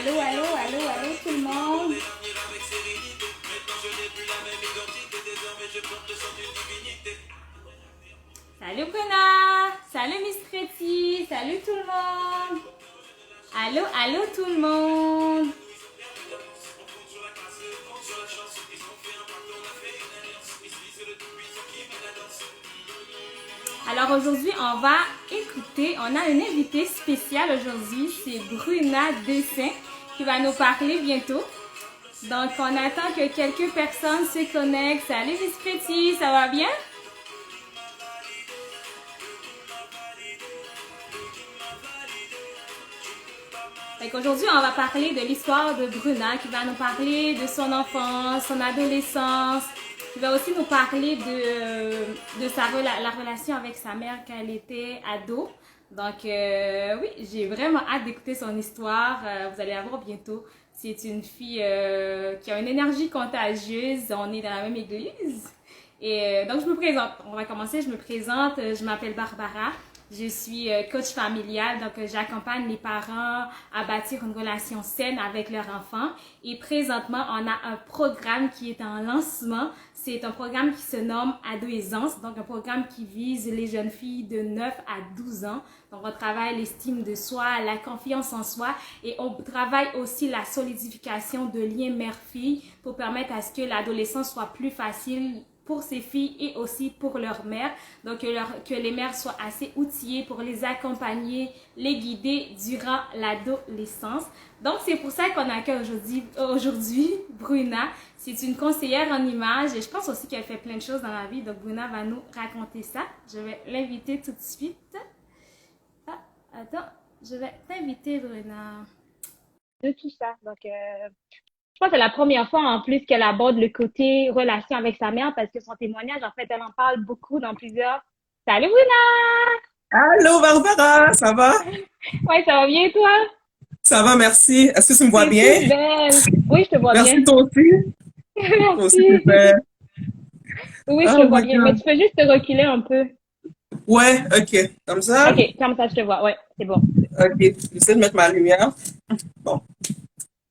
Allô, allô, allô, allô tout le monde. Salut Bruna. Salut Miss Pretty. Salut tout le monde. Allô, allô tout le monde. Alors aujourd'hui, on va écouter, on a une invitée spéciale aujourd'hui, c'est Bruna Dessin qui va nous parler bientôt. Donc on attend que quelques personnes se connectent. Salut Miss Pretty, ça va bien? Aujourd'hui, on va parler de l'histoire de Bruna qui va nous parler de son enfance, son adolescence. Il va aussi nous parler de la relation avec sa mère quand elle était ado. Donc, oui, j'ai vraiment hâte d'écouter son histoire. Vous allez la voir bientôt. C'est une fille qui a une énergie contagieuse. On est dans la même église. Et donc, je me présente. On va commencer. Je me présente. Je m'appelle Barbara. Je suis coach familial, donc j'accompagne les parents à bâtir une relation saine avec leurs enfants. Et présentement, on a un programme qui est en lancement. C'est un programme qui se nomme Adolescence, donc un programme qui vise les jeunes filles de 9 à 12 ans. Donc on travaille l'estime de soi, la confiance en soi et on travaille aussi la solidification de liens mère-fille pour permettre à ce que l'adolescence soit plus facile pour ces filles et aussi pour leurs mères. Donc, que les mères soient assez outillées pour les accompagner, les guider durant l'adolescence. Donc, c'est pour ça qu'on accueille aujourd'hui Bruna. C'est une conseillère en images et je pense aussi qu'elle fait plein de choses dans la vie. Donc, Bruna va nous raconter ça. Je vais l'inviter tout de suite. Ah, attends, je vais t'inviter, Bruna. De tout ça. Donc, je pense que c'est la première fois en plus qu'elle aborde le côté relation avec sa mère parce que son témoignage, en fait, elle en parle beaucoup dans plusieurs. Salut, Bruna! Allô Barbara, ça va? Ouais, ça va bien, toi? Ça va, merci. Est-ce que tu me vois T'es toute bien? belle. Oui, je te vois bien. Merci toi aussi. Toi aussi, Merci. super. Oui, je te Oh vois my bien. Mais tu God. peux juste te reculer un peu. Ouais, ok. Comme ça? OK, comme ça, je te vois. Ouais, c'est bon. Ok. J'essaie de mettre ma lumière. Bon, c'est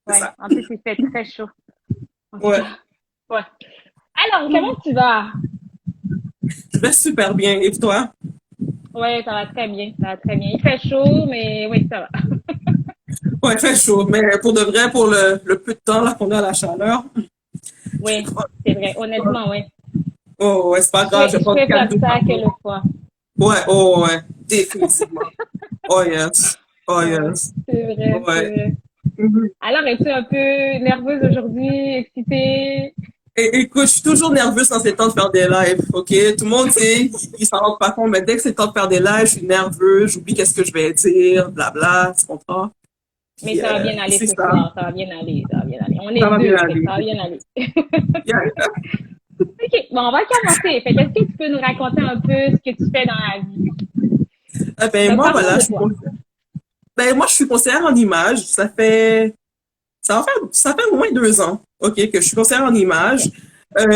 Ouais, ça. en plus, il fait très chaud. En tout Ouais. cas, ouais. Alors, comment tu vas? Je vais super bien. Et toi? Ouais, ça va très bien. Ça va très bien. Il fait chaud, mais oui, ça va. Ouais, il fait chaud. Mais pour de vrai, pour le peu de temps là qu'on a à la chaleur, j'ai Oui, trop. c'est vrai. Honnêtement, oui. Oh, ouais, c'est pas grave, je vais Je pas me préfère calmer ça par que contre. le froid. Ouais, oh, ouais. Définitivement. Oh, yes. Oh, Ouais, yes. c'est vrai, c'est Ouais. vrai. Mhm. Alors, es-tu un peu nerveuse aujourd'hui, excitée? Écoute, je suis toujours nerveuse quand c'est le temps de faire des lives, ok? Tout le monde, tu sais, ils s'en rendent pas compte, mais dès que c'est le temps de faire des lives, je suis nerveuse, j'oublie qu'est-ce que je vais dire, blabla, tu comprends? Mais Puis, ça va bien aller c'est ce ça, soir, ça va bien aller, ça va bien aller. On est ça va bien deux, fait que aller. ça va bien aller. Yeah. OK, bon, on va commencer. Fait qu'est-ce que tu peux nous raconter un peu ce que tu fais dans la vie? Ben, Donc, moi, parlons voilà, de toi. moi, je suis conseillère en images, ça fait au moins 2 ans, ok, que je suis conseillère en images. OK.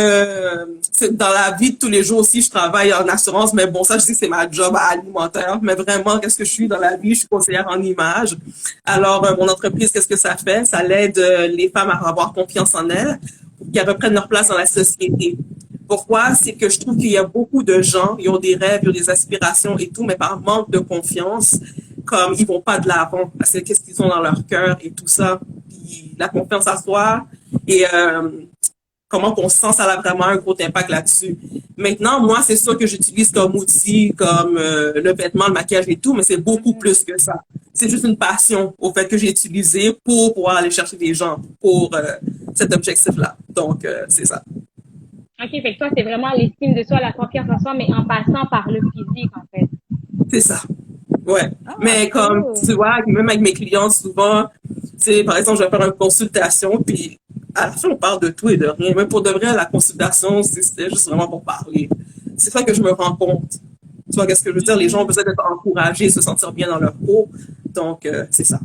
Dans la vie de tous les jours aussi, je travaille en assurance, mais bon, ça, je dis que c'est ma job alimentaire. Mais vraiment, qu'est-ce que je suis dans la vie? Je suis conseillère en images. Alors, mon entreprise, qu'est-ce que ça fait? Ça l'aide les femmes à avoir confiance en elles pour qu'elles reprennent leur place dans la société. Pourquoi? C'est que je trouve qu'il y a beaucoup de gens, ils ont des rêves, ils ont des aspirations et tout, mais par manque de confiance, comme ils vont pas de l'avant, parce que qu'est-ce qu'ils ont dans leur cœur et tout ça. Puis la confiance en soi et comment on se sent, ça a vraiment un gros impact là-dessus. Maintenant, moi, c'est sûr que j'utilise comme outil, comme le vêtement, le maquillage et tout, mais c'est beaucoup Mhm. plus que ça. C'est juste une passion au fait que j'ai utilisé pour pouvoir aller chercher des gens pour cet objectif-là. Donc, c'est ça. OK, fait que toi, c'est vraiment l'estime de soi, la confiance en soi, mais en passant par le physique, en fait. C'est ça. Ouais. Ah, Mais comme cool. tu vois, même avec mes clients, souvent, c'est par exemple, je vais faire une consultation, puis à la fin, on parle de tout et de rien. Mais pour de vrai, la consultation, c'était juste vraiment pour parler. C'est ça que je me rends compte. Tu vois, qu'est-ce que je veux dire? Les gens ont Mhm. besoin d'être encouragés, se sentir bien dans leur peau. Donc, c'est ça.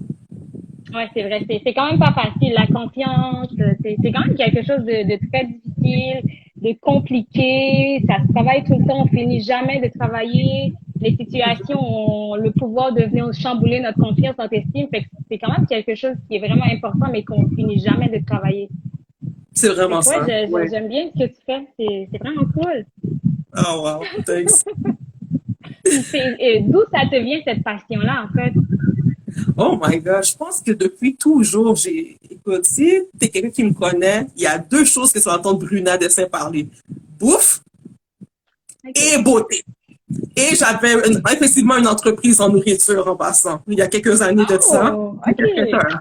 Ouais, c'est vrai. C'est quand même pas facile. La confiance, c'est quand même quelque chose de très difficile, de compliqué. Ça se travaille tout le temps. On finit jamais de travailler. les situations ont le pouvoir de venir chambouler notre confiance, notre estime. Fait que c'est quand même quelque chose qui est vraiment important, mais qu'on finit jamais de travailler. C'est Fait vraiment que ouais, ça. Ouais. j'aime bien ce que tu fais. C'est vraiment cool. Oh, wow. Thanks. Puis d'où ça te vient cette passion-là, en fait? Oh my God, je pense que depuis toujours, écoute, si t'es quelqu'un qui me connaît, il y a deux choses que tu vas entendre Bruna Dessin parler. Bouffe OK. et beauté. Et j'avais effectivement une entreprise en nourriture en passant, il y a quelques années de ça, Oh, OK.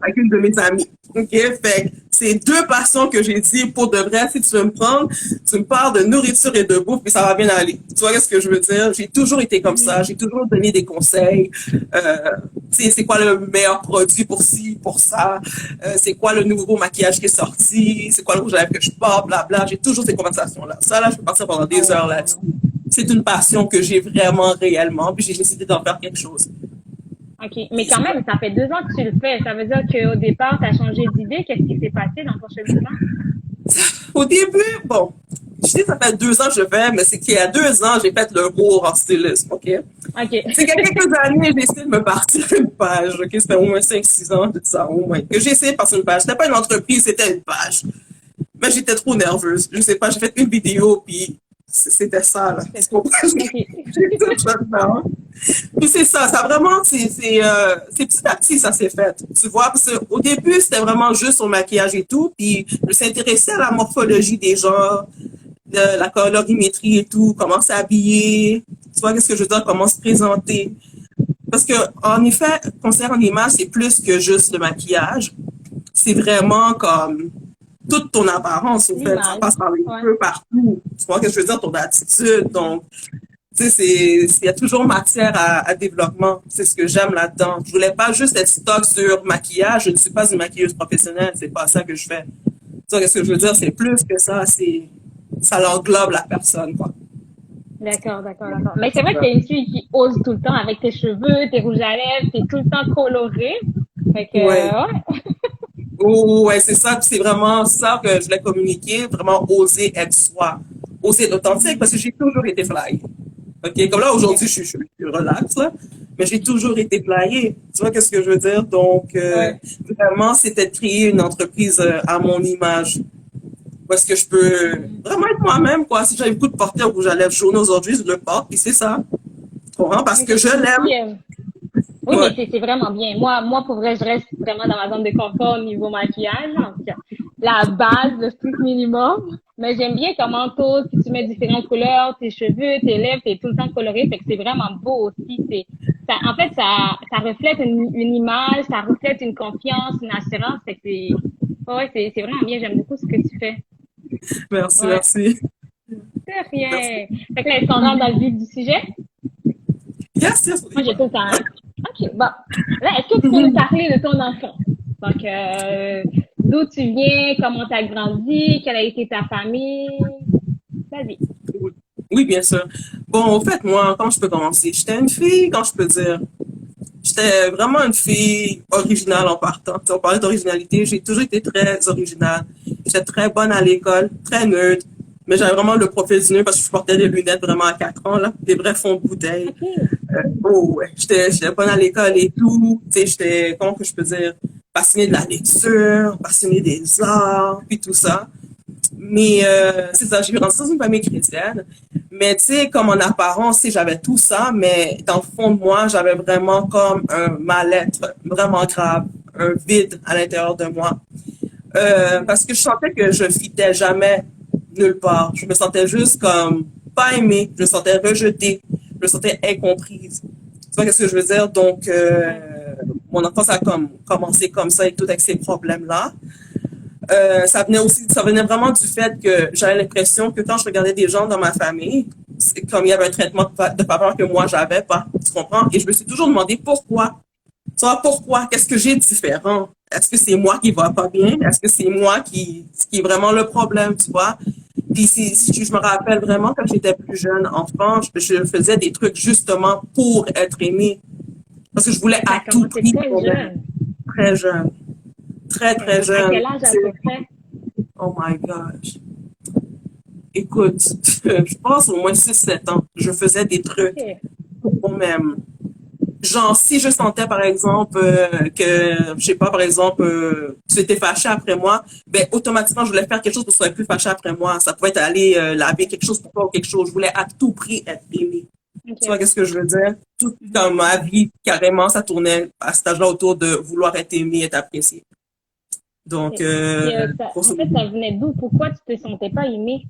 avec une de mes amies. OK? Fait que c'est deux passions que j'ai dit pour de vrai, si tu veux me prendre, tu me parles de nourriture et de bouffe, puis ça va bien aller. Tu vois ce que je veux dire? J'ai toujours été comme ça, j'ai toujours donné des conseils. Tu sais, c'est quoi le meilleur produit pour ci, pour ça? C'est quoi le nouveau maquillage qui est sorti? C'est quoi le rouge à lèvres que je porte? Blabla. J'ai toujours ces conversations-là. Ça, là, je peux partir pendant des heures là-dessus. Oh. C'est une passion que j'ai vraiment réellement, puis j'ai décidé d'en faire quelque chose. OK. Mais quand même, ça fait 2 ans que tu le fais. Ça veut dire qu'au départ, tu as changé d'idée. Qu'est-ce qui s'est passé dans ton cheminement? Au début, bon, je sais que ça fait 2 ans que je fais, mais c'est qu'il y a 2 ans, j'ai fait le cours en stylisme, OK? OK. C'est qu'il y a quelques années, j'ai essayé de me partir une page, OK? Ça fait au moins 5-6 ans, de ça, au moins. Que j'ai essayé de partir une page. C'était pas une entreprise, c'était une page. Mais j'étais trop nerveuse. Je sais pas, j'ai fait une vidéo, puis c'était ça, là. Tu comprends? OK. J'ai tout fait dedans. Puis c'est ça, ça vraiment, c'est petit à petit, ça s'est fait. Tu vois, parce qu'au début, c'était vraiment juste son maquillage et tout, puis je me suis intéressée à la morphologie des gens, de la colorimétrie et tout, comment s'habiller, tu vois, qu'est-ce que je veux dire, comment se présenter. Parce que, en effet, concernant l'image, c'est plus que juste le maquillage. C'est vraiment comme toute ton apparence, au fait. Ça L'image. passe par les Ouais. cheveux partout. Tu vois, qu'est-ce que je veux dire, ton attitude. Donc, tu sais, il y a toujours matière à développement. C'est ce que j'aime là-dedans. Je voulais pas juste être stock sur maquillage. Je ne suis pas une maquilleuse professionnelle. C'est pas ça que je fais. Tu vois, qu'est-ce que je veux dire? C'est plus que ça. Ça l'englobe la personne, quoi. D'accord, d'accord, d'accord. Mais c'est vrai que t'es une fille qui ose tout le temps avec tes cheveux, tes rouges à lèvres, t'es tout le temps colorée. Fait que, Ouais. ouais. Oh, ouais, c'est ça. C'est vraiment ça que je voulais communiquer. Vraiment oser être soi. Oser être authentique parce que j'ai toujours été fly. OK? Comme là, aujourd'hui, je suis relax, là. Mais j'ai toujours été flyée. Tu vois, qu'est-ce que je veux dire? Donc, Ouais. vraiment, c'était de créer une entreprise à mon image. Parce que je peux vraiment être moi-même, quoi. Si j'avais le goût de porter un rouge à lèvres jaune aujourd'hui, je le porte, puis c'est ça. Tu comprends? Parce que Ok. je l'aime. Puis, oui, Ouais. mais c'est vraiment bien. Moi, pour vrai, je reste vraiment dans ma zone de confort au niveau maquillage. En tout cas, la base, le strict minimum. Mais j'aime bien comment toi, si tu mets différentes couleurs, tes cheveux, tes lèvres, t'es tout le temps coloré. Fait que c'est vraiment beau aussi. En fait, ça reflète une image, ça reflète une confiance, une assurance. Fait que ouais, c'est vraiment bien. J'aime beaucoup ce que tu fais. Merci, Ouais. merci. C'est Merci. rien. Fait que là, est-ce qu'on rentre dans le vif du sujet? Yes, yes. Moi, j'ai tout le temps. OK, bon. Là, est-ce que tu peux nous parler de ton enfance? Donc, d'où tu viens, comment tu as grandi, quelle a été ta famille? Vas-y. Oui, bien sûr. Bon, au fait, moi, quand je peux commencer, j'étais une fille, quand je peux dire, j'étais vraiment une fille originale en partant. Tu sais, on parlait d'originalité, j'ai toujours été très originale. J'étais très bonne à l'école, très neutre, mais j'avais vraiment le profil du nœud parce que je portais des lunettes vraiment à 4 ans, là, des vrais fonds de bouteille. OK. Oh, ouais, j'étais bonne à l'école et tout. Tu sais, j'étais, comment que je peux dire, passionnée de la lecture, passionnée des arts, puis tout ça. Mais c'est ça, j'ai grandi dans une famille chrétienne. Mais tu sais, comme en apparence, tu sais, j'avais tout ça, mais dans le fond de moi, j'avais vraiment comme un mal-être vraiment grave, un vide à l'intérieur de moi. Parce que je sentais que je fitais jamais nulle part. Je me sentais juste comme pas aimée, je me sentais rejetée, je me sentais incomprise. Tu vois qu'est-ce que je veux dire? Donc, mon enfance a commencé comme ça et tout avec ces problèmes-là. Ça venait vraiment du fait que j'avais l'impression que quand je regardais des gens dans ma famille, c'est comme il y avait un traitement de faveur que moi j'avais pas, tu comprends? Et je me suis toujours demandé pourquoi. Tu vois, pourquoi? Qu'est-ce que j'ai de différent? Est-ce que c'est moi qui va pas bien? Est-ce que c'est moi qui est vraiment le problème, tu vois? Puis si je me rappelle vraiment quand j'étais plus jeune, enfant, je faisais des trucs justement pour être aimée. Parce que je voulais Ça à a tout commencé prix très qu'on m'aime. jeune. Très jeune. Très, Très très jeune. À jeune. quel âge à peu près? Oh my gosh. Écoute, je pense au moins 6-7 ans. Je faisais des trucs OK. même. Genre, si je sentais, par exemple, que, je sais pas, par exemple, tu étais fâché après moi, ben, automatiquement, je voulais faire quelque chose pour que tu sois plus fâché après moi. Ça pouvait être aller laver quelque chose pour toi ou quelque chose. Je voulais à tout prix être aimé. Tu vois, OK. qu'est-ce que je veux dire? Tout dans ma vie, carrément, ça tournait à cet âge-là autour de vouloir être aimé, être apprécié. Donc, OK. Puis, grosso en fait, modo. ça venait d'où? Pourquoi tu te sentais pas aimée?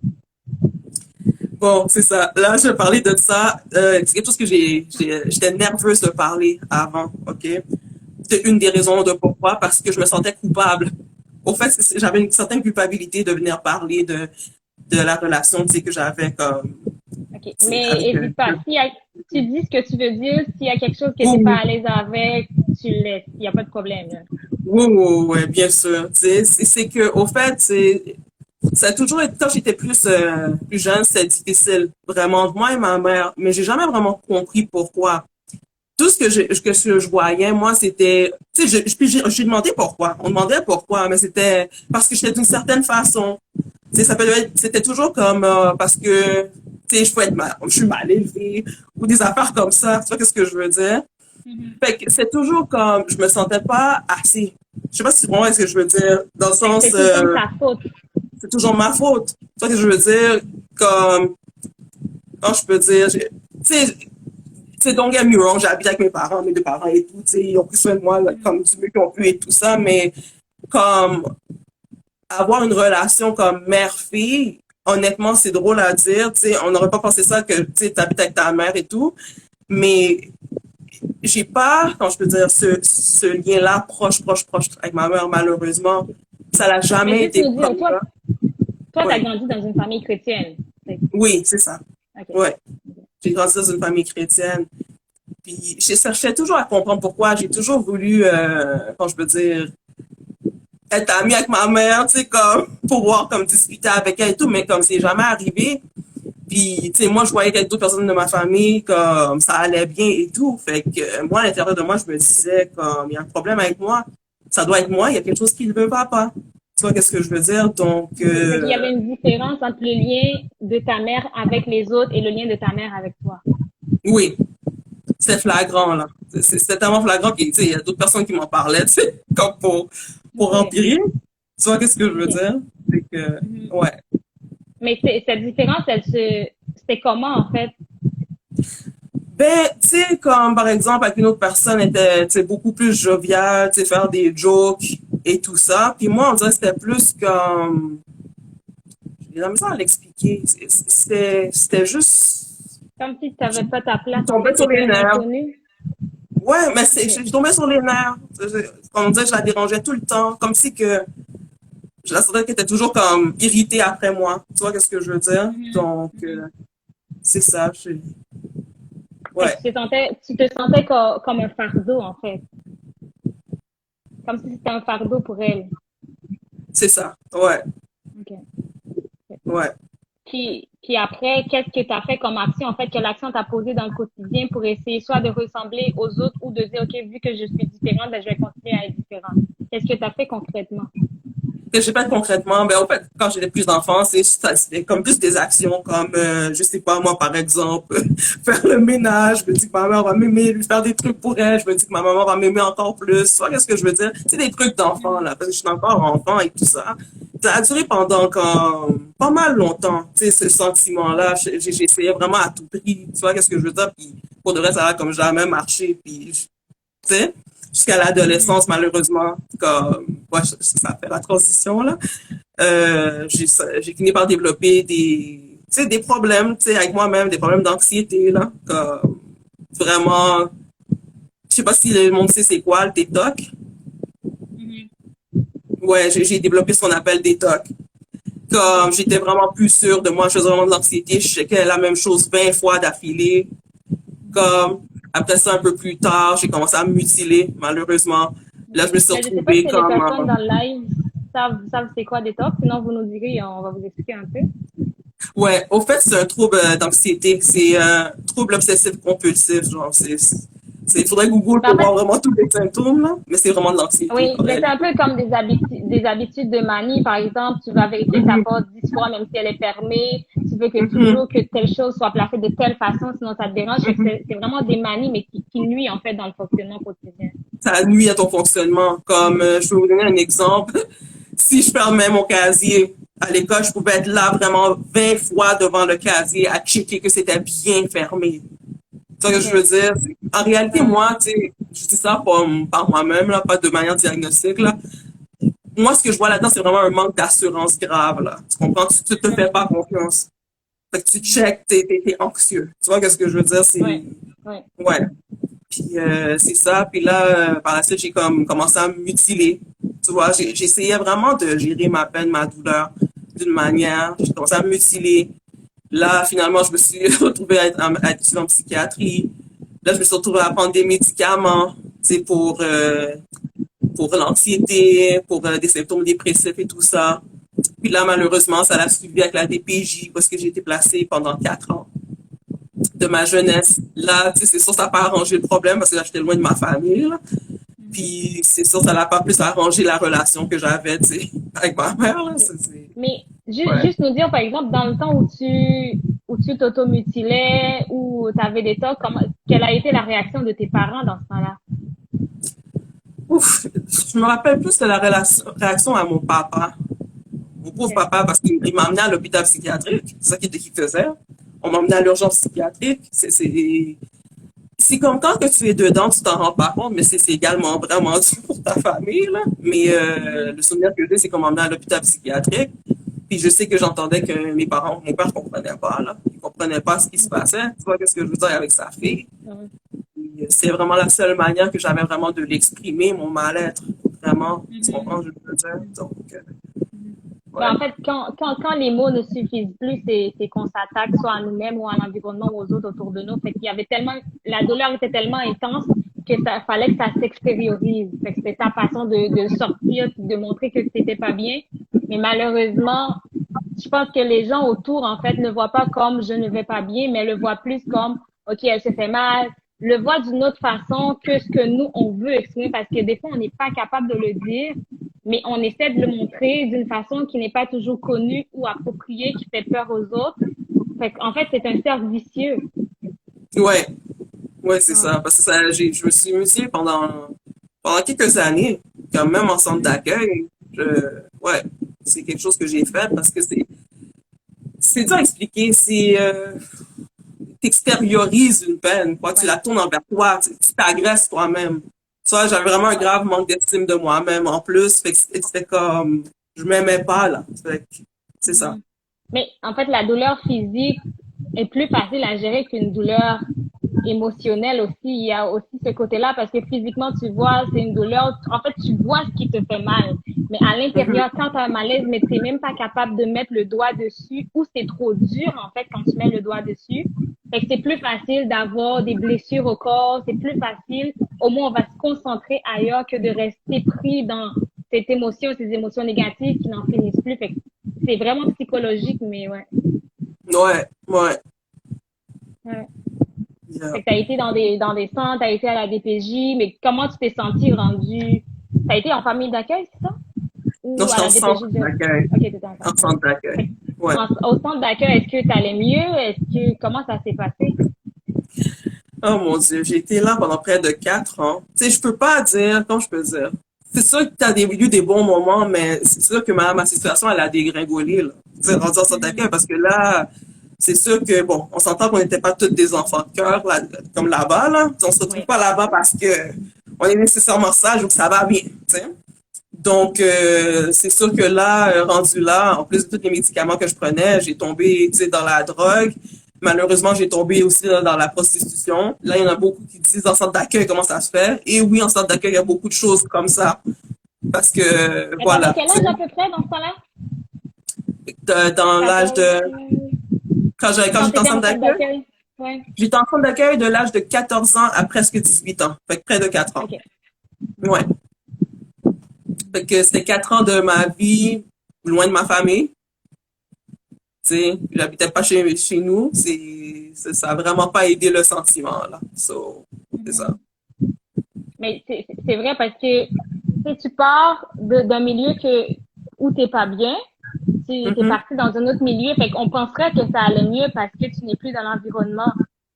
Bon, c'est ça. Là, je vais parler de ça. C'est quelque chose que j'étais nerveuse de parler avant, OK? C'est une des raisons de pourquoi, parce que je me sentais coupable. Au fait, j'avais une certaine culpabilité de venir parler de la relation, tu sais, que j'avais comme, OK. tu sais, Mais avec, n'hésite pas. Tu dis ce que tu veux dire, s'il y a quelque chose que tu n'es pas oui, à l'aise avec, tu le laisses. Il n'y a pas de problème, là. oui, oui, oui, bien sûr. Tu sais, c'est que, au fait, ça a toujours été, quand j'étais plus jeune, c'était difficile, vraiment, moi et ma mère, mais j'ai jamais vraiment compris pourquoi. Tout ce que je voyais, moi, c'était, tu sais, j'ai demandé pourquoi. On demandait pourquoi, mais c'était parce que j'étais d'une certaine façon. Tu sais, c'était toujours comme, parce que, tu sais, je suis mal élevée, ou des affaires comme ça. Tu vois, qu'est-ce que je veux dire? Mhm. Fait que c'est toujours comme, je me sentais pas assez. Je sais pas si tu comprends ce que je veux dire. Dans le Fait que sens, c'est tout le temps de ta faute. c'est toujours ma faute. Tu vois ce que je veux dire? Comme, quand je peux dire, tu sais, don't get me wrong, j'habite avec mes parents, mes deux parents et tout, tu sais, ils ont pris soin de moi là, comme du mieux qu'ils ont pu et tout ça, mais comme avoir une relation comme mère-fille, honnêtement, c'est drôle à dire, tu sais, on n'aurait pas pensé ça que, tu sais, t'habites avec ta mère et tout, mais j'ai pas, quand je peux dire, ce lien-là proche avec ma mère, malheureusement. Ça n'a Mais jamais juste été nous dire, comme ça. toi, tu as Oui, grandi dans une famille chrétienne. oui, c'est ça. OK. Ouais. J'ai grandi dans une famille chrétienne. Puis, je cherchais toujours à comprendre pourquoi. J'ai toujours voulu, quand je peux dire, être amie avec ma mère, tu sais, comme, pouvoir, comme, discuter avec elle et tout, mais comme c'est jamais arrivé. Puis, tu sais, moi, je voyais quelques d'autres personnes de ma famille, comme, ça allait bien et tout. Fait que, moi, à l'intérieur de moi, je me disais, comme, il y a un problème avec moi. Ça doit être moi, il y a quelque chose qui ne veut pas. Tu vois, qu'est-ce que je veux dire? Donc, OK. Fait qu'il y avait une différence entre le lien de ta mère avec les autres et le lien de ta mère avec toi. oui, c'est flagrant, là. C'est tellement flagrant qu'il y a d'autres personnes qui m'en parlaient, tu sais, comme pour OK. empirer. Tu vois, qu'est-ce que je veux OK. dire? C'est que, Mhm. ouais. Cette différence, c'était comment, en fait? Ben, tu sais, comme par exemple, avec une autre personne était, tu sais, beaucoup plus joviale, tu sais, faire des jokes et tout ça. Puis moi, on dirait que c'était plus comme, j'ai la misère à l'expliquer. C'était juste, Comme si tu n'avais pas ta je place, en fait, tombais tu sur étais les un nerfs. inconnu. Ouais, mais OK. je tombais sur les nerfs. Comme on dirait, je la dérangeais tout le temps. Comme si que, je la sentais qu'elle était toujours comme irritée après moi. Tu vois, qu'est-ce que je veux dire? Mhm. Donc, Mhm. c'est ça. Fait que Ouais, tu te sentais comme un fardeau, en fait. Comme si c'était un fardeau pour elle. c'est ça. Ouais, OK. ouais. Puis après, qu'est-ce que tu as fait comme action? En fait, quelle action t'as posée dans le quotidien pour essayer soit de ressembler aux autres ou de dire, OK, vu que je suis différente, ben, je vais continuer à être différente. Qu'est-ce que tu as fait concrètement? Que j'ai fait concrètement, ben, en fait, quand j'étais plus enfant, c'était comme plus des actions comme, je sais pas, moi, par exemple, faire le ménage. Je me dis que ma mère va m'aimer, lui faire des trucs pour elle. Je me dis que ma maman va m'aimer encore plus. Tu vois, qu'est-ce que je veux dire? C'est des trucs d'enfant, là, parce que je suis encore enfant et tout ça. Ça a duré pendant comme, pas mal longtemps, tu sais, ce sentiment-là. J'essayais vraiment à tout prix. Tu vois, qu'est-ce que je veux dire? Puis, pour de vrai, ça a comme jamais marché. Puis, tu sais, jusqu'à l'adolescence, malheureusement, comme, ouais, ça fait la transition, là. J'ai fini par développer tu sais, des problèmes, tu sais, avec moi-même, des problèmes d'anxiété, là. Comme, vraiment, je sais pas si le monde sait c'est quoi, le TikTok. Mhm. Ouais, j'ai développé ce qu'on appelle des TOC. Comme, j'étais vraiment plus sûre de moi, je faisais vraiment de l'anxiété, je checkais la même chose 20 fois d'affilée. Comme, après ça, un peu plus tard, j'ai commencé à me mutiler, malheureusement. Là, je me suis Mais je sais pas retrouvée si les comme, personnes dans le live savent c'est quoi détox, sinon vous nous direz et on va vous expliquer un peu. ouais, au fait, c'est un trouble d'anxiété. C'est un trouble obsessif-compulsif, genre, il faudrait Google Ben, en pour fait, voir vraiment tous les symptômes, là, mais c'est vraiment de l'anxiété, oui, en mais c'est un réalité. peu comme des habitudes de manie. Par exemple, tu vas vérifier ta porte 10 fois, même si elle est fermée. Tu veux que Mhm. toujours que telle chose soit placée de telle façon, sinon ça te dérange. Fait que Mhm. c'est vraiment des manies, mais qui nuisent, en fait, dans le fonctionnement quotidien. Ça nuit à ton fonctionnement. Comme, je vais vous donner un exemple. Si je fermais mon casier à l'école, je pouvais être là vraiment 20 fois devant le casier à checker que c'était bien fermé. C'est ce que je OK. veux dire. En réalité, Ouais. moi, tu sais, je dis ça par moi-même, là, pas de manière diagnostique, là. Moi, ce que je vois là-dedans, c'est vraiment un manque d'assurance grave, là. Tu comprends? Tu te fais pas confiance. Fait que tu checkes, t'es anxieux. Tu vois, qu'est-ce que je veux dire? Ouais. C'est, Ouais. ouais. Puis c'est ça. Puis là, par la suite, j'ai comme commencé à me mutiler. Tu vois, j'essayais vraiment de gérer ma peine, ma douleur d'une manière. J'ai commencé à me mutiler. Là, finalement, je me suis retrouvée à être en psychiatrie. Là, je me suis retrouvée à prendre des médicaments, tu sais, pour l'anxiété, pour des symptômes dépressifs et tout ça. Puis là, malheureusement, ça l'a suivi avec la DPJ parce que j'ai été placée pendant 4 ans de ma jeunesse. Là, tu sais, c'est sûr, ça n'a pas arrangé le problème parce que là, j'étais loin de ma famille, là. Puis c'est sûr, ça n'a pas plus arrangé la relation que j'avais, tu sais, avec ma mère, là. Mais Ouais. juste nous dire, par exemple, dans le temps où tu t'automutilais, où tu avais des tocs, quelle a été la réaction de tes parents dans ce temps-là? Ouf, je me rappelle plus de la réaction à mon papa. Mon pauvre OK. papa, parce qu'il m'a amené à l'hôpital psychiatrique. C'est ça qu'il faisait. On m'a amené à l'urgence psychiatrique. C'est comme quand que tu es dedans, tu t'en rends pas compte, mais c'est également vraiment dur pour ta famille, là. Mais Mhm. le souvenir que j'ai, c'est qu'on m'a emmené à l'hôpital psychiatrique. Puis je sais que j'entendais que mes parents, mon père comprenait pas, là. Il comprenait pas ce qui se passait. Tu vois, qu'est-ce que je veux dire avec sa fille? Mhm. Puis, c'est vraiment la seule manière que j'avais vraiment de l'exprimer, mon mal-être. Vraiment. Tu Mhm. comprends ce que je veux dire? Donc, Mhm. Ben, ouais. en fait, quand les mots ne suffisent plus, c'est qu'on s'attaque soit à nous-mêmes ou à l'environnement ou aux autres autour de nous. Fait qu'il y avait tellement, la douleur était tellement intense que ça fallait que ça s'extériorise. Fait que c'était ta façon de sortir, de montrer que t'étais pas bien. Mais malheureusement, je pense que les gens autour, en fait, ne voient pas comme je ne vais pas bien, mais le voient plus comme, OK, elle se fait mal, le voient d'une autre façon que ce que nous, on veut exprimer parce que des fois, on n'est pas capable de le dire, mais on essaie de le montrer d'une façon qui n'est pas toujours connue ou appropriée, qui fait peur aux autres. Fait qu'en fait, c'est un cercle vicieux. Ouais. Ouais, c'est Ouais. ça. Parce que ça, je me suis mutilée pendant quelques années, quand même en centre Mhm. d'accueil. Ouais, c'est quelque chose que j'ai fait parce que c'est dur à expliquer. T'extériorises une peine, quoi. Tu Ouais. la tournes envers toi. Tu t'agresses toi-même. Tu vois, j'avais vraiment un Ouais. grave manque d'estime de moi-même en plus. Fait que c'était comme, je m'aimais pas, là. Fait que c'est ça. Mhm. Mais en fait, la douleur physique est plus facile à gérer qu'une douleur émotionnelle aussi. Il y a aussi ce côté-là parce que physiquement, tu vois, c'est une douleur. En fait, tu vois ce qui te fait mal. Mais à Mhm. l'intérieur, quand tu as un malaise, mais tu n'es même pas capable de mettre le doigt dessus ou c'est trop dur, en fait, quand tu mets le doigt dessus. Fait que c'est plus facile d'avoir des blessures au corps. C'est plus facile. Au moins, on va se concentrer ailleurs que de rester pris dans cette émotion, ces émotions négatives qui n'en finissent plus. Fait que c'est vraiment psychologique, mais ouais. Ouais, ouais. Ouais. Yeah. Fait que t'as été dans des centres, t'as été à la DPJ, mais comment tu t'es senti rendu? T'as été en famille d'accueil, c'est ça? Non, Ou à j'étais en la DPJ centre direct? d'accueil. Ok, t'étais en En famille centre d'accueil. d'accueil. Fait que Ouais. au centre d'accueil, est-ce que t'allais mieux? Comment ça s'est passé? Oh mon Dieu, j'ai été là pendant près de 4 ans. Tu sais, je peux pas dire, comment je peux dire? C'est sûr que tu as eu des bons moments, mais c'est sûr que ma situation, elle a dégringolé, là. Tu sais, rendu en centre Mhm. d'accueil, parce que là, c'est sûr que, bon, on s'entend qu'on n'était pas tous des enfants de cœur, là, comme là-bas, là. On se retrouve Oui. pas là-bas parce que on est nécessairement sage ou que ça va bien, tu sais. Donc, c'est sûr que là, rendu là, en plus de tous les médicaments que je prenais, j'ai tombé, tu sais, dans la drogue. Malheureusement, j'ai tombé aussi là, dans la prostitution. Là, il y en a beaucoup qui disent en centre d'accueil comment ça se fait. Et oui, en centre d'accueil, il y a beaucoup de choses comme ça. Parce que, Mais t'avais voilà, quel tu sais, âge à peu près dans ce temps-là? dans l'âge 14, de... Quand quand j'étais en t'étais centre en centre d'accueil, d'accueil? Ouais. j'étais en centre d'accueil de l'âge de 14 ans à presque 18 ans. Fait que près de 4 ans. Ok. Ouais. Fait que c'était 4 ans de ma vie loin de ma famille. Tu sais, j'habitais pas chez nous. Ça a vraiment pas aidé le sentiment, là. So, c'est ça. Mhm. Mais c'est vrai parce que sais, tu pars d'un milieu où t'es pas bien, t'es Mhm, parti dans un autre milieu, fait qu'on penserait que ça allait mieux parce que tu n'es plus dans l'environnement.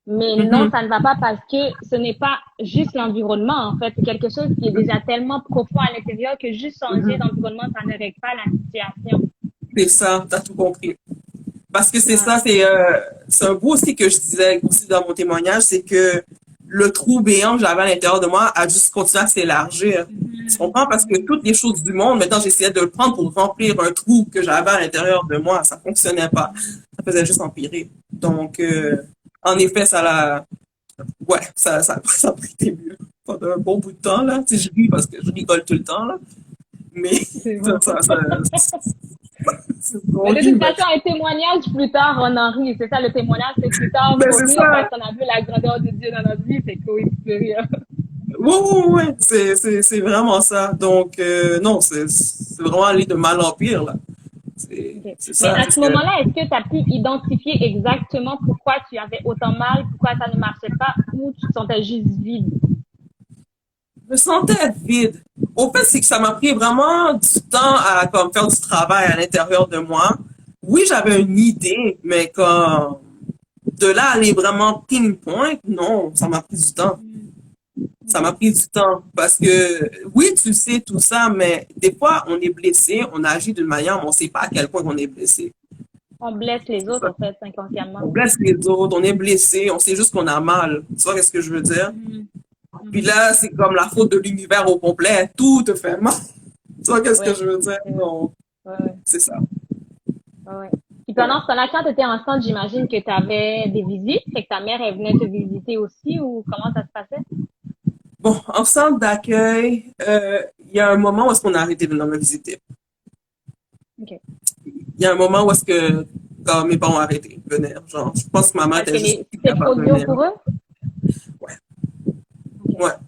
Mais non, mhm, ça ne va pas parce que ce n'est pas juste l'environnement, en fait. C'est quelque chose qui est déjà tellement profond à l'intérieur que juste changer mhm. d'environnement, ça ne règle pas la situation. C'est ça, t'as tout compris. Parce que c'est Ouais. ça, c'est un bout aussi que je disais aussi dans mon témoignage, c'est que le trou béant que j'avais à l'intérieur de moi a juste continué à s'élargir. Tu comprends? Parce que toutes les choses du monde, maintenant, j'essayais de le prendre pour remplir un trou que j'avais à l'intérieur de moi. Ça fonctionnait pas. Ça faisait juste empirer. Donc, en effet, ouais, ça a été mieux pendant un bon bout de temps, là. Tu sais, je ris parce que je rigole tout le temps, là. Mais, C'est ça, bon. ça, ça, Mais on de dit, toute mais, façon, un témoignage plus tard, on en rit. C'est ça, le témoignage, c'est plus tard, mais faut c'est rire parce ça. qu'on a vu la grandeur de Dieu dans notre vie, c'est cool, tu peux rire. Oui, oui, oui, c'est vraiment ça. Donc, non, c'est vraiment aller de mal en pire, là. Ok. C'est Mais ça. à Parce ce que moment-là, est-ce que tu as pu identifier exactement pourquoi tu avais autant mal, pourquoi ça ne marchait pas, ou tu te sentais juste vide? je me sentais vide. Au fait, c'est que ça m'a pris vraiment du temps à comme, faire du travail à l'intérieur de moi. Oui, j'avais une idée, mais comme de là à aller vraiment pinpoint, non, ça m'a pris du temps. Ça m'a Ok. pris du temps parce que oui, tu sais tout ça, mais des fois, on est blessé, on agit d'une manière, mais on ne sait pas à quel point on est blessé. On blesse les C'est autres, ça. en fait, inconsciemment. On blesse les autres, on est blessé, on sait juste qu'on a mal. Tu vois ce que je veux dire? Mhm. Puis Mhm. là, c'est comme la faute de l'univers au complet. Tout te fait mal. Tu vois qu'est-ce que Ouais, je veux dire? c'est vrai. Donc, Ouais, ouais, c'est ça. ouais, ouais. Puis Ouais. pendant ce temps-là, quand tu étais enceinte, j'imagine que tu avais des visites, fait que ta mère, elle venait te visiter aussi, ou comment ça se passait? Bon, en centre d'accueil, il y a un moment où est-ce qu'on a arrêté de me visiter. Ok. Il y a un moment où est-ce que quand mes parents ont arrêté de venir. Genre, je pense que ma mère Parce était que juste plus c'était trop capable de dur venir. pour eux? Ouais. Ok. Ouais. À un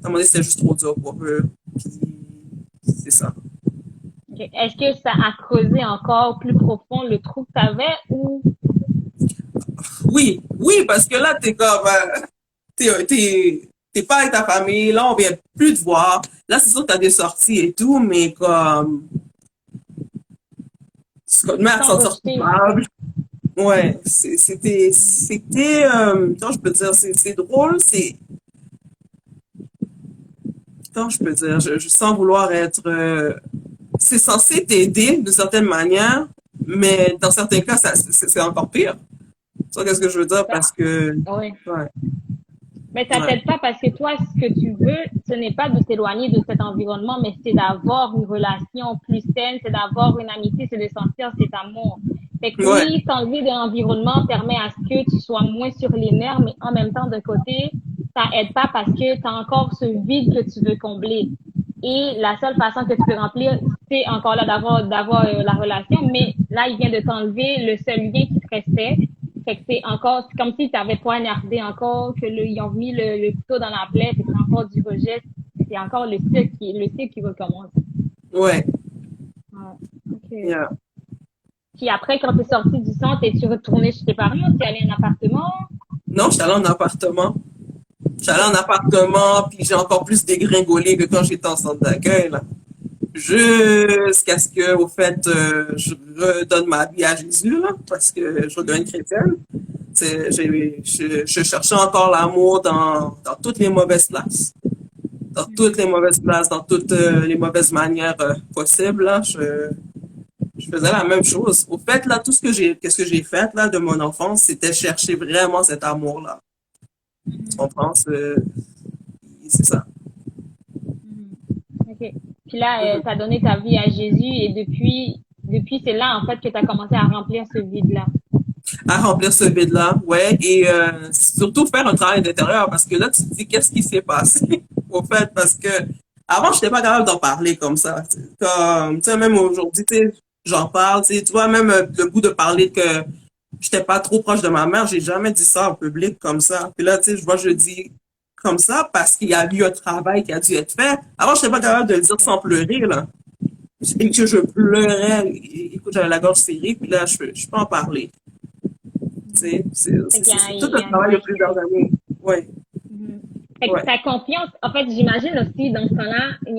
moment donné, c'était juste trop dur pour eux. Puis, c'est ça. Ok. Est-ce que ça a creusé encore plus profond le trou que tu avais, ou Oui, oui, parce que là, t'es comme, t'es pas avec ta famille, là, on vient plus te voir. Là, c'est sûr que t'as des sorties et tout, mais comme, tu tu te continues à te sens sentir rejeté? coupable. Ouais, comment je peux dire, c'est drôle, comment je peux dire, je sens vouloir être, c'est censé t'aider d'une certaine manière, mais dans certains cas, c'est encore pire. Tu vois qu'est-ce que je veux dire? Ça, Parce que, ouais. ouais, Mais ça ouais, t'aide pas parce que toi, ce que tu veux, ce n'est pas de t'éloigner de cet environnement, mais c'est d'avoir une relation plus saine, c'est d'avoir une amitié, c'est de sentir cet amour. Fait que ouais, oui, t'enlever de l'environnement permet à ce que tu sois moins sur les nerfs, mais en même temps, d'un côté, ça aide pas parce que tu as encore ce vide que tu veux combler. Et la seule façon que tu peux remplir, c'est encore là d'avoir la relation, mais là, il vient de t'enlever le seul lien qui te restait. Fait que c'est encore, c'est comme si tu avais poignardé encore, que ils ont mis le couteau dans la plaie, c'est encore du rejet. C'est encore le cycle qui recommence. ouais, Ouais. OK. yeah. Puis après, quand tu es sorti du centre, es-tu retourné chez tes parents? Tu es allé en appartement? Non, j'étais allée en appartement. J'allais en appartement, puis j'ai encore plus dégringolé que quand j'étais en centre d'accueil, là. Jusqu'à ce que, au fait, je redonne ma vie à Jésus, là, parce que je redeviens chrétienne. Je cherchais encore l'amour dans toutes les mauvaises places. Dans toutes les mauvaises places, dans toutes les mauvaises manières possibles, là. Je faisais la même chose. Au fait, là, qu'est-ce que j'ai fait, là, de mon enfance, c'était chercher vraiment cet amour-là. Tu Mhm. comprends? C'est ça. Mhm. OK. Puis là, tu as donné ta vie à Jésus et depuis c'est là, en fait, que tu as commencé à remplir ce vide-là. À remplir ce vide-là, ouais, et surtout faire un travail d'intérieur, parce que là, tu te dis, qu'est-ce qui s'est passé, au fait, parce que avant, je n'étais pas capable d'en parler comme ça. Comme, tu sais, même aujourd'hui, tu sais, j'en parle, tu vois, même le goût de parler que j'étais pas trop proche de ma mère, j'ai jamais dit ça en public comme ça. Puis là, tu sais, je dis comme ça parce qu'il y a eu un travail qui a dû être fait. Avant, je n'étais pas capable de le dire sans pleurer, là. Et que je pleurais, écoute, j'avais la gorge serrée, puis là, je peux en parler. Tu sais, Fait qu'il y a, c'est tout il y un a un travail de lien. plusieurs années. Ouais. Mhm. Fait que Ouais. ta confiance, en fait, j'imagine aussi, dans ce temps-là, il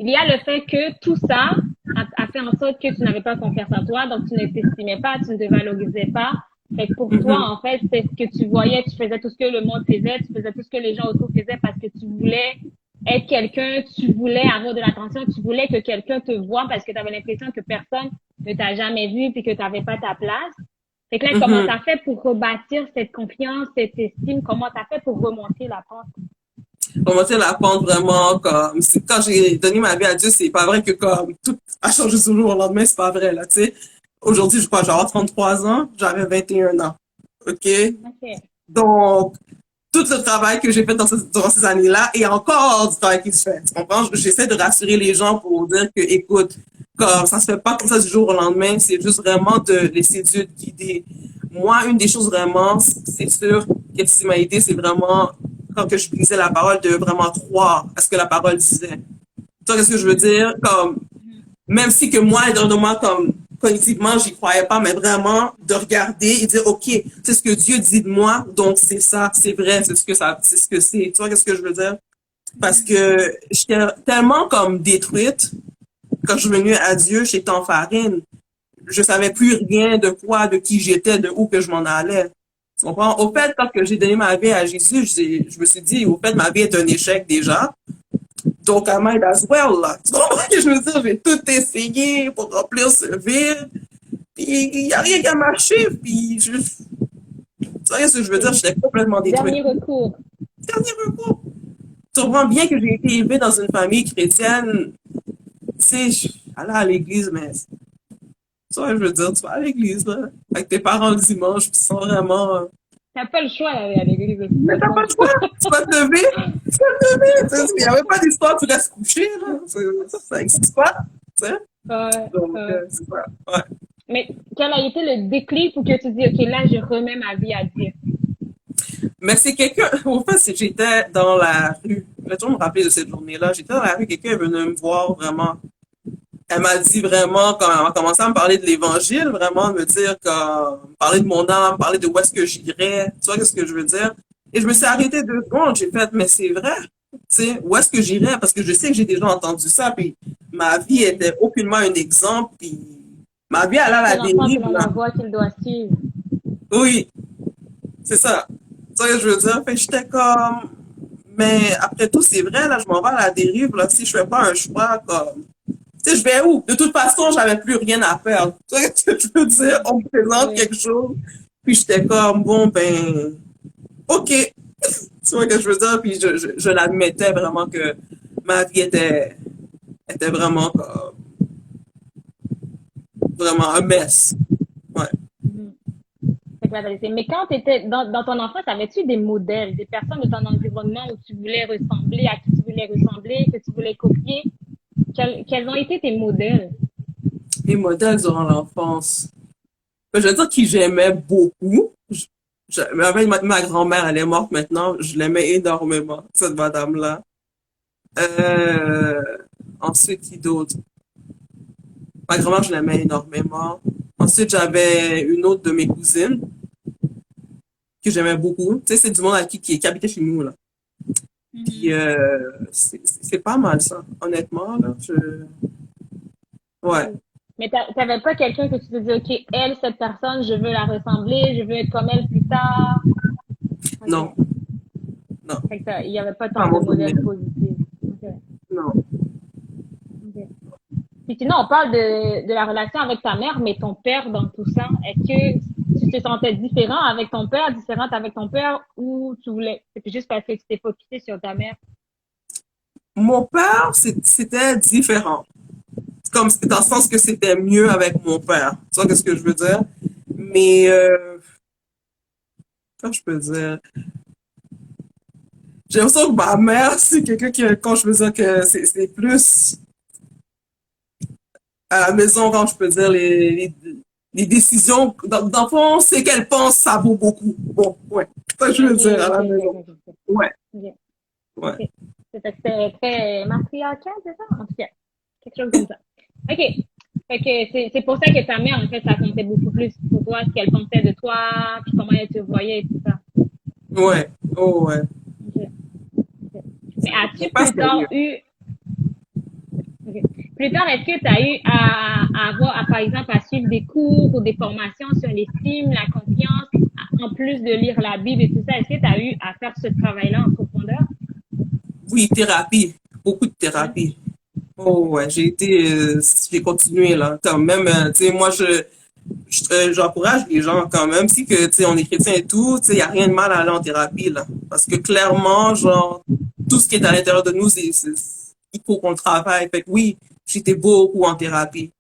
y a le fait que tout ça a fait en sorte que tu n'avais pas confiance en toi, donc tu ne t'estimais pas, tu ne te valorisais pas. Fait que pour Mhm. toi, en fait, c'est ce que tu voyais, tu faisais tout ce que le monde faisait, tu faisais tout ce que les gens autour faisaient parce que tu voulais être quelqu'un, tu voulais avoir de l'attention, tu voulais que quelqu'un te voie parce que tu avais l'impression que personne ne t'a jamais vu puis que tu n'avais pas ta place. Fait que là, comment Mhm. t'as fait pour rebâtir cette confiance, cette estime? Comment t'as fait pour remonter la pente? Commencer à la pente vraiment comme, quand j'ai donné ma vie à Dieu, c'est pas vrai que comme tout a changé du jour au lendemain, c'est pas vrai, là, tu sais. Aujourd'hui, je crois, j'ai 33 ans, j'avais 21 ans. OK? OK. Donc, tout le travail que j'ai fait durant ces années-là et encore du travail qui se fait. Tu comprends? J'essaie de rassurer les gens pour dire que, écoute, comme ça se fait pas comme ça du jour au lendemain, c'est juste vraiment de laisser Dieu te guider. Moi, une des choses vraiment, c'est sûr, qu'est-ce qui m'a aidé, c'est vraiment quand que je lisais la parole, de vraiment croire à ce que la parole disait. Tu vois, qu'est-ce que je veux dire? Comme, même si que moi, intérieurement, comme cognitivement, j'y croyais pas, mais vraiment de regarder et dire, OK, c'est ce que Dieu dit de moi, donc c'est ça, c'est vrai, c'est ce que ça, c'est ce que c'est. Tu vois, qu'est-ce que je veux dire? Parce que j'étais tellement comme détruite quand je suis venue à Dieu, j'étais en farine. Je savais plus rien de quoi, de qui j'étais, de où que je m'en allais. Tu comprends? Au fait, quand que j'ai donné ma vie à Jésus, je me suis dit, au fait, ma vie est un échec déjà. Donc, I might as well, là. Tu comprends ce que je veux dire? J'ai tout essayé pour remplir ce vide. Puis, il n'y a rien qui a marché. Puis, tu vois ce que je veux dire? OK. J'étais complètement détruite. Dernier recours. Dernier recours. Tu comprends bien que j'ai été élevée dans une famille chrétienne. Tu sais, j'allais à l'église, mais tu vois, je veux dire, tu vas à l'église, là, avec tes parents le dimanche, puis tu sens vraiment. T'as pas le choix d'aller à l'église de toute Mais t'as pas façon. le choix, tu vas te lever, tu vas te lever. Tu sais, il n'y avait pas d'histoire, tu restes couché, là. Ça n'existe pas, tu sais. Ouais, Donc, ouais. c'est ça. Ouais. Mais quel a été le déclic pour que tu dis, OK, là, je remets ma vie à Dieu? Mais c'est quelqu'un, au fait, j'étais dans la rue. Je vais toujours me rappeler de cette journée-là. J'étais dans la rue, quelqu'un est venu me voir vraiment. Elle m'a dit vraiment, quand elle a commencé à me parler de l'évangile, vraiment me dire, parler de mon âme, parler de où est-ce que j'irais, tu vois, qu'est-ce que je veux dire? Et je me suis arrêtée 2 secondes, j'ai fait, mais c'est vrai, tu sais, où est-ce que j'irais? Parce que je sais que j'ai déjà entendu ça, puis ma vie était aucunement un exemple, puis ma vie allait à la C'est l'enfant que dérive, l'on là. envoie qu'il doit suivre. Oui, c'est ça. Tu vois ce que je veux dire? Fait que j'étais comme, mais après tout, c'est vrai, là, je m'en vais à la dérive, là, si je fais pas un choix, comme, tu sais, je vais où? De toute façon, j'avais plus rien à perdre. Tu vois ce que je veux dire? On me présente Oui. quelque chose, puis j'étais comme, bon, ben, OK. Tu vois ce que je veux dire? Puis je l'admettais vraiment que ma vie était vraiment comme, vraiment un mess. Ouais. Mhm. C'est la vérité. Mais quand tu étais dans ton enfance, avais-tu des modèles, des personnes de ton environnement où tu voulais ressembler, à qui tu voulais ressembler, que tu voulais copier? Quels ont été tes modèles? Les modèles durant l'enfance. Ben, je veux dire qui j'aimais beaucoup. Ma grand-mère, elle est morte maintenant. Je l'aimais énormément, cette madame-là. Euh, Ensuite, qui d'autre? Ma grand-mère, je l'aimais énormément. Ensuite, j'avais une autre de mes cousines que j'aimais beaucoup. Tu sais, c'est du monde qui habitait chez nous, là. Puis, Mhm. c'est pas mal, ça, honnêtement, là. Ouais. OK. Mais t'avais pas quelqu'un que tu te dis, OK, elle, cette personne, je veux la ressembler, je veux être comme elle plus tard. Non, OK. non, Fait que il y avait pas pas à tant de mon souvenir. modèles positifs. OK. Non. OK. Puis sinon, on parle de la relation avec ta mère, mais ton père dans tout ça, est-ce que tu te sentais différent avec ton père, différente avec ton père, ou tu voulais, c'était juste parce que tu t'es focusé sur ta mère? Mon père, c'était différent. Comme, dans le sens que c'était mieux avec mon père. Tu vois ce que je veux dire? Mais, comment je peux dire? J'ai l'impression que ma mère, c'est quelqu'un qui, quand je veux dire que c'est plus à la maison, quand je peux dire les décisions, dans le fond, c'est qu'elle pense, ça vaut beaucoup. Bon, ouais. C'est ça que je OK, veux dire à OK, la OK, maison. OK, OK. Ouais, OK. ouais. OK. C'était très matriarcal, c'est ça? En tout cas, quelque chose comme ça. OK. Fait que c'est pour ça que ta mère, en fait, ça comptait beaucoup plus pour toi, ce qu'elle pensait de toi, puis comment elle te voyait et tout ça. Ouais. Oh, ouais. OK. Mais as-tu C'est pas plus tard sérieux. eu, ok. Plus tard, est-ce que tu as eu à avoir, par exemple, à suivre des cours ou des formations sur l'estime, la confiance, en plus de lire la Bible et tout ça? Est-ce que tu as eu à faire ce travail-là en profondeur? Oui, thérapie, beaucoup de Ouais. thérapie. Oh ouais, j'ai continué là, quand même. Tu sais, moi j'encourage les gens quand même, si que tu sais, on est chrétien et tout, tu sais, y a rien de mal à aller en thérapie là, parce que clairement, genre, tout ce qui est à l'intérieur de nous, il faut qu'on le travaille. Fait que oui, j'étais beaucoup en thérapie.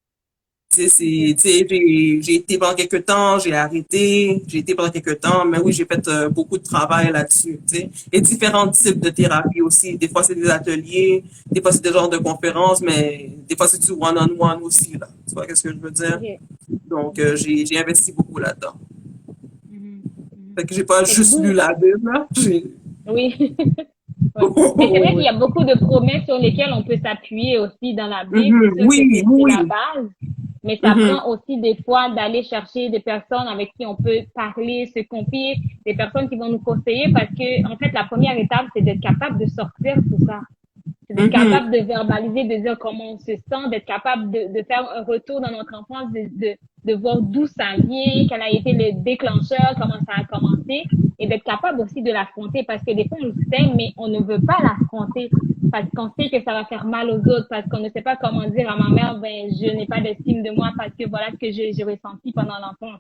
Tu sais, j'ai été pendant quelques temps, j'ai arrêté, j'ai été pendant quelques temps, mais oui, j'ai fait beaucoup de travail là-dessus, tu sais. Et différents types de thérapie aussi. Des fois, c'est des ateliers, des fois, c'est des genres de conférences, mais des fois, c'est du one-on-one aussi, là. Tu vois, qu'est-ce que je veux dire? Ok. Donc, j'ai investi beaucoup là-dedans. Mhm. Mhm. Fait que j'ai pas Fait que juste lu la Bible, là. oui. Ouais. Mais c'est vrai qu'il Oui, y a beaucoup de promesses sur lesquelles on peut s'appuyer aussi dans la Bible. C'est mhm, sûr que oui, c'est la oui. base, mais ça Mhm, prend aussi des fois d'aller chercher des personnes avec qui on peut parler, se confier, des personnes qui vont nous conseiller parce que, en fait, la première étape, c'est d'être capable de sortir tout ça. C'est d'être mhm, capable de verbaliser, de dire comment on se sent, d'être capable de faire un retour dans notre enfance, de voir d'où ça vient, quel a été le déclencheur, comment ça a commencé, et d'être capable aussi de l'affronter parce que des fois on le sait, mais on ne veut pas l'affronter parce qu'on sait que ça va faire mal aux autres, parce qu'on ne sait pas comment dire à ma mère, ben, je n'ai pas d'estime de moi parce que voilà ce que j'ai ressenti pendant l'enfance.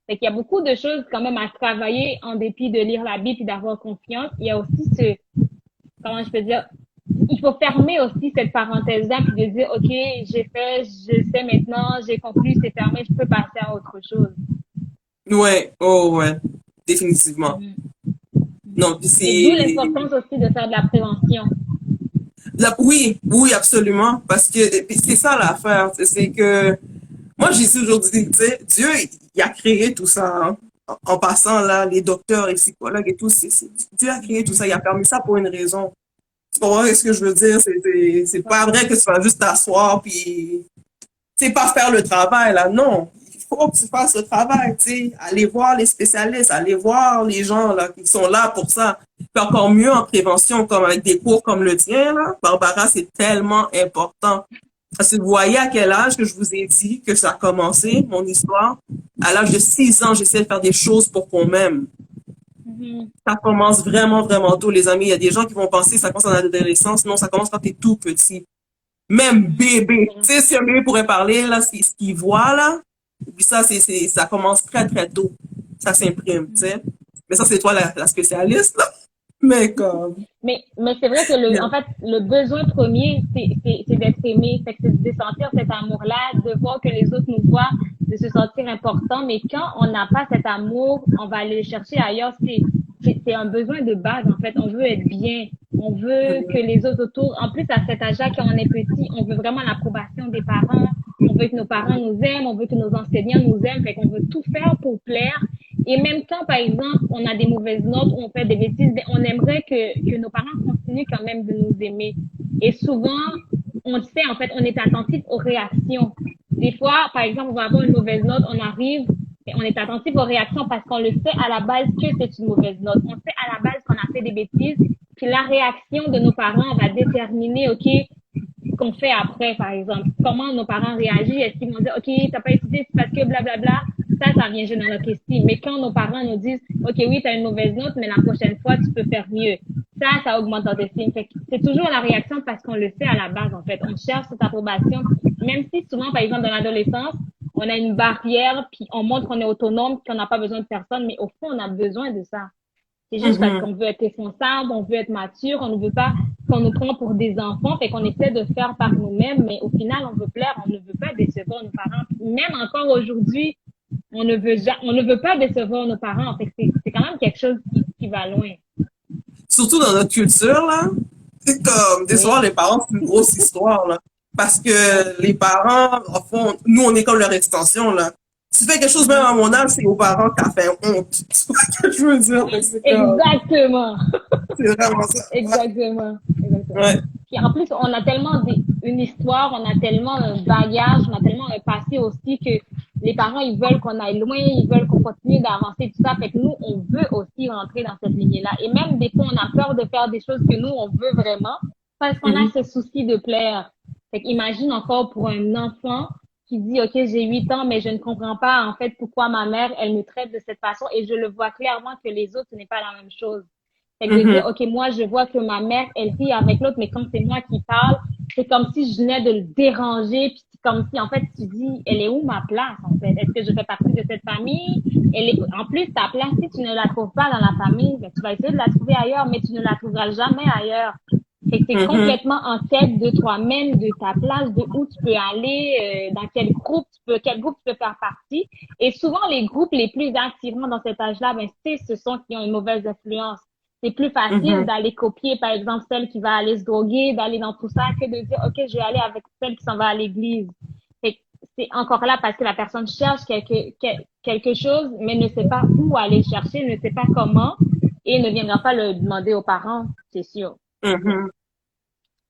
Fait qu'il y a beaucoup de choses quand même à travailler en dépit de lire la Bible et d'avoir confiance. Il y a aussi comment je peux dire, il faut fermer aussi cette parenthèse-là puis de dire, OK, j'ai fait, je sais maintenant, j'ai conclu, c'est fermé, je peux passer à autre chose. ouais, oh ouais, définitivement. Mhm. Mhm. Non, puis Et d'où c'est l'importance aussi de faire de la prévention. Oui, oui, absolument. Parce que c'est ça l'affaire. C'est que moi, j'ai toujours dit, tu sais, Dieu, il a créé tout ça. Hein. En passant, là, les docteurs, les psychologues et tout, Dieu a créé tout Mhm. ça. Il a permis ça pour une raison. Tu comprends ce que je veux dire? C'est Ouais. pas vrai que tu vas juste t'asseoir puis c'est pas faire le travail, là. Non. Il faut que tu fasses le travail, tu sais. Aller voir les spécialistes, aller voir les gens, là, qui sont là pour ça. Puis encore mieux en prévention, comme avec des cours comme le tien, là. Barbara, c'est tellement important. Parce que vous voyez à quel âge que je vous ai dit que ça a commencé, mon histoire. À l'âge de 6 ans, j'essaie de faire des choses pour qu'on m'aime. Mhm. Ça commence vraiment, vraiment tôt, les amis. Il y a des gens qui vont penser que ça commence en adolescence. Non, ça commence quand tu es tout petit. Même Mhm. bébé. Tu sais, si un bébé pourrait parler, là, ce qu'il voit, là, puis ça, ça commence très, très tôt. Ça s'imprime, tu sais. Mais ça, c'est toi la spécialiste, là. Mais comme, Mais c'est vrai que en yeah. fait, le besoin premier, c'est d'être aimé. Fait que c'est de sentir cet amour-là, de voir que les autres nous voient, de se sentir important. Mais quand on n'a pas cet amour, on va aller le chercher ailleurs. C'est un besoin de base, en fait. On veut être bien. On veut que les autres autour, en plus, à cet âge-là, quand on est petit, on veut vraiment l'approbation des parents. On veut que nos parents nous aiment. On veut que nos enseignants nous aiment. Fait qu'on veut tout faire pour plaire. Et même quand, par exemple, on a des mauvaises notes ou on fait des bêtises, on aimerait que nos parents continuent quand même de nous aimer. Et souvent, on le sait, en fait, on est attentif aux réactions. Des fois, par exemple, on va avoir une mauvaise note, on arrive et on est attentif aux réactions parce qu'on le sait à la base que c'est une mauvaise note. On sait à la base qu'on a fait des bêtises, puis la réaction de nos parents va déterminer, OK, ce qu'on fait après, par exemple. Comment nos parents réagissent? Est-ce qu'ils vont dire, OK, t'as pas étudié, c'est parce que blablabla. Ça vient jouer dans notre estime. Mais quand nos parents nous disent, OK, oui, t'as une mauvaise note, mais la prochaine fois, tu peux faire mieux. Ça augmente notre estime. Fait que c'est toujours la réaction parce qu'on le sait à la base, en fait. On cherche cette approbation. Même si souvent, par exemple, dans l'adolescence, on a une barrière, puis on montre qu'on est autonome, qu'on n'a pas besoin de personne, mais au fond, on a besoin de ça. C'est juste parce Mhm. qu'on veut être responsable, on veut être mature, on ne veut pas qu'on nous prend pour des enfants, fait qu'on essaie de faire par nous-mêmes, mais au final, on veut plaire, on ne veut pas décevoir nos parents. Même encore aujourd'hui, on ne veut pas décevoir nos parents. Fait que c'est quand même quelque chose qui va loin. Surtout dans notre culture, là. C'est comme, décevoir Oui. les parents, c'est une grosse histoire, là. Parce Ouais. que les parents, en fond, nous, on est comme leur extension, là. Tu fais quelque chose même Mhm. à mon âge, c'est aux parents qui a fait honte. Tu vois ce que je veux dire? Fait que c'est comme, Exactement. c'est vraiment ça. Exactement. Exactement. Ouais. Puis en plus, on a tellement une histoire, on a tellement un bagage, on a tellement un passé aussi que les parents, ils veulent qu'on aille loin, ils veulent qu'on continue d'avancer, tout ça. Fait que nous, on veut aussi rentrer dans cette lignée-là. Et même des fois, on a peur de faire des choses que nous, on veut vraiment parce qu'on a Mhm. ce souci de plaire. Fait qu'imagine encore pour un enfant qui dit, OK, j'ai 8 ans, mais je ne comprends pas, en fait, pourquoi ma mère, elle me traite de cette façon et je le vois clairement que les autres, ce n'est pas la même chose. Fait que de dire, Mhm. OK, moi, je vois que ma mère, elle rit avec l'autre, mais quand c'est moi qui parle, c'est comme si je venais de le déranger, puis c'est comme si, en fait, tu dis, elle est où ma place, en fait? Est-ce que je fais partie de cette famille? Elle est, en plus, ta place, si tu ne la trouves pas dans la famille, ben, tu vas essayer de la trouver ailleurs, mais tu ne la trouveras jamais ailleurs. Fait que t'es Mhm. complètement en quête de toi-même, de ta place, de où tu peux aller, dans quel groupe tu peux faire partie. Et souvent, les groupes les plus attirants dans cet âge-là, ben, c'est ce sont qui ont une mauvaise influence. C'est plus facile Mhm. d'aller copier, par exemple, celle qui va aller se droguer, d'aller dans tout ça, que de dire, OK, je vais aller avec celle qui s'en va à l'église. Fait que c'est encore là parce que la personne cherche quelque chose, mais ne sait pas où aller chercher, ne sait pas comment, et ne viendra pas le demander aux parents, c'est sûr. Mhm.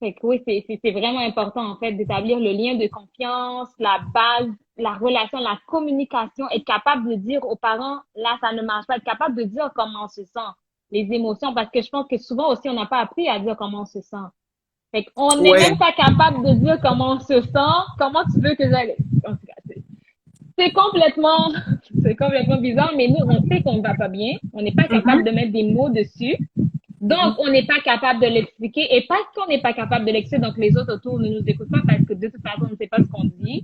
Fait que oui, c'est vraiment important, en fait, d'établir le lien de confiance, la base, la relation, la communication, être capable de dire aux parents, là, ça ne marche pas, être capable de dire comment on se sent, les émotions, parce que je pense que souvent aussi, on n'a pas appris à dire comment on se sent. Fait qu'on n'est Ouais. même pas capable de dire comment on se sent, comment tu veux que j'aille. En tout cas, c'est complètement, c'est complètement bizarre, mais nous, on sait qu'on ne va pas bien, on n'est pas capable Mhm. de mettre des mots dessus. Donc, Mhm. on n'est pas capable de l'expliquer. Et parce qu'on n'est pas capable de l'expliquer, donc les autres autour ne nous écoutent pas parce que de toute façon, on ne sait pas ce qu'on dit.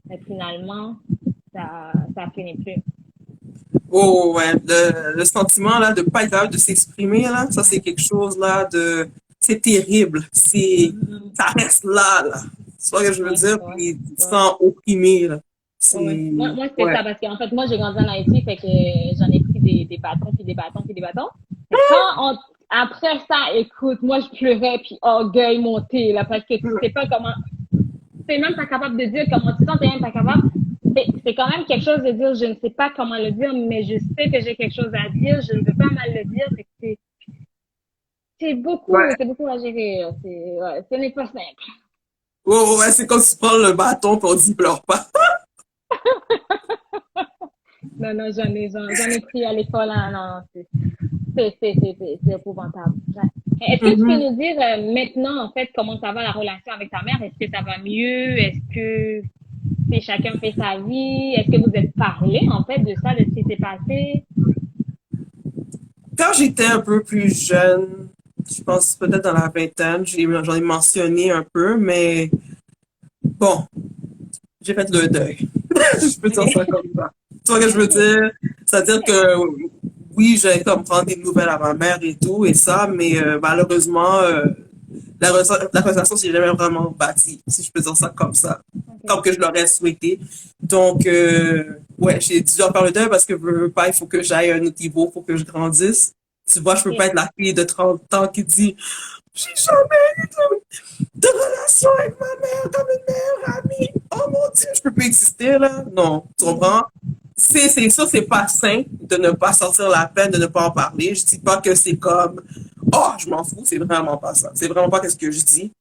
Mais finalement, ça finit plus. Oh, ouais. Le sentiment, là, de pas être capable de s'exprimer, là, ça, c'est quelque chose, là, de, c'est terrible. Mhm. Ça reste là, là. C'est ce que je veux Ouais, dire, ouais, puis tu te ouais. sens opprimé, là. Ouais, ouais. C'est, Moi, c'était ouais. ça parce qu'en fait, moi, j'ai grandi en Haïti, fait que j'en ai pris des bâtons, puis des bâtons, puis des bâtons. Fait que après ça, écoute, moi, je pleurais, puis orgueil monté, là, parce que tu sais pas comment, t'es même pas capable de dire comment tu te sens, t'es même pas capable. C'est quand même quelque chose de dire, je ne sais pas comment le dire, mais je sais que j'ai quelque chose à dire, je ne veux pas mal le dire. Fait que Ouais. c'est beaucoup à gérer. Ouais, ce n'est pas simple. Oh, ouais, c'est comme si tu prends le bâton pour on dit pleure pas. Non, non, j'en ai pris à l'école, hein, non, c'est épouvantable. Ouais. Est-ce que tu peux Mhm. nous dire maintenant, en fait, comment ça va la relation avec ta mère? Est-ce que ça va mieux? Est-ce que c'est chacun fait sa vie? Est-ce que vous êtes parlé, en fait, de ça, de ce qui s'est passé? Quand j'étais un peu plus jeune, je pense peut-être dans la vingtaine, j'en ai mentionné un peu, mais bon, j'ai fait le deuil. Je peux dire ça OK. comme ça. Tu vois ce que je veux dire? C'est-à-dire que oui, j'ai comme prendre des nouvelles à ma mère et tout et ça, mais malheureusement, la relation s'est jamais vraiment bâtie, si je peux dire ça comme ça, OK. comme que je l'aurais souhaité. Donc, ouais, j'ai dû en faire le deuil parce que veux pas, il faut que j'aille à un autre niveau, il faut que je grandisse. Tu vois, je peux pas OK. être la fille de 30 ans qui dit j'ai jamais eu de relation avec ma mère comme une meilleure amie. Oh mon Dieu, je peux plus exister là. Non, tu Mhm. comprends? C'est ça, c'est pas sain de ne pas sortir la peine, de ne pas en parler. Je dis pas que c'est comme, oh, je m'en fous, c'est vraiment pas ça. C'est vraiment pas ce que je dis.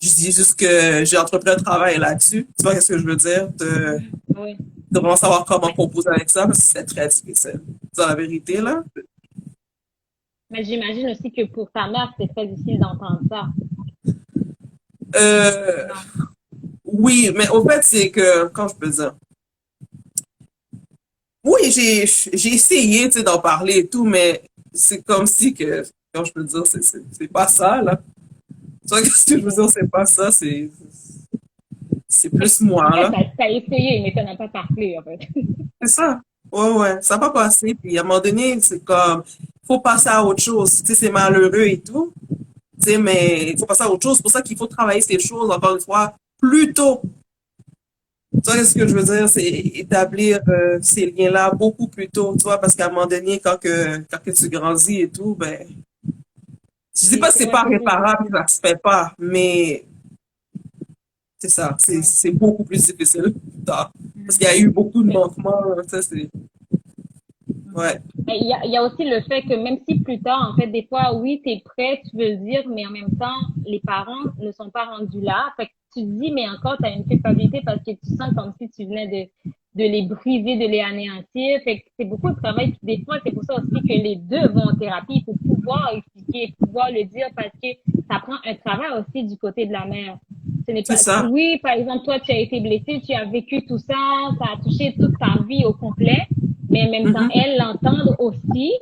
Je dis juste que j'ai entrepris un travail là-dessus. Tu vois ce que je veux dire? Mhm. Oui. De vraiment savoir comment Mais, composer avec ça, parce que c'est très difficile. C'est la vérité, là. mais j'imagine aussi que pour ta mère, c'est très difficile d'entendre ça. Euh, Non. oui, mais au fait, c'est que, quand je peux dire, oui, j'ai essayé, tu sais, d'en parler et tout, mais c'est comme si que, quand je peux dire, c'est pas ça, là. Tu vois, ce que je veux OK. dire, c'est pas ça, c'est Fait plus en moi, fait, là. t'as essayé, mais t'en as pas parlé, en fait. C'est ça. Ouais, ouais. Ça va pas passer. Puis à un moment donné, c'est comme, faut passer à autre chose. Tu sais, c'est malheureux et tout. Tu sais, mais il faut passer à autre chose. C'est pour ça qu'il faut travailler ces choses, encore une fois, plus tôt. Tu vois, ce que je veux dire, c'est établir ces liens-là beaucoup plus tôt, tu vois, parce qu'à un moment donné, quand que tu grandis et tout, ben, je dis pas que c'est Ouais, pas c'est plus réparable, difficile. ça se fait pas, mais c'est ça, Ouais. c'est beaucoup plus difficile plus tard. Parce qu'il y a Mhm. eu beaucoup de Mais, manquements, ça, c'est, mhm. ouais. Mais il y a aussi le fait que même si plus tard, en fait, des fois, oui, t'es prêt, tu veux le dire, mais en même temps, les parents ne sont pas rendus là. Fait que tu te dis, mais encore, t'as une culpabilité parce que tu sens comme si tu venais de les briser, de les anéantir. Fait que c'est beaucoup de travail. Puis des fois, c'est pour ça aussi que les deux vont en thérapie pour pouvoir expliquer, pouvoir le dire parce que ça prend un travail aussi du côté de la mère. Ce n'est C'est pas, ça. oui, par exemple, toi, tu as été blessée, tu as vécu tout ça, ça a touché toute ta vie au complet, mais en même temps, Mhm. elle, l'entendre aussi,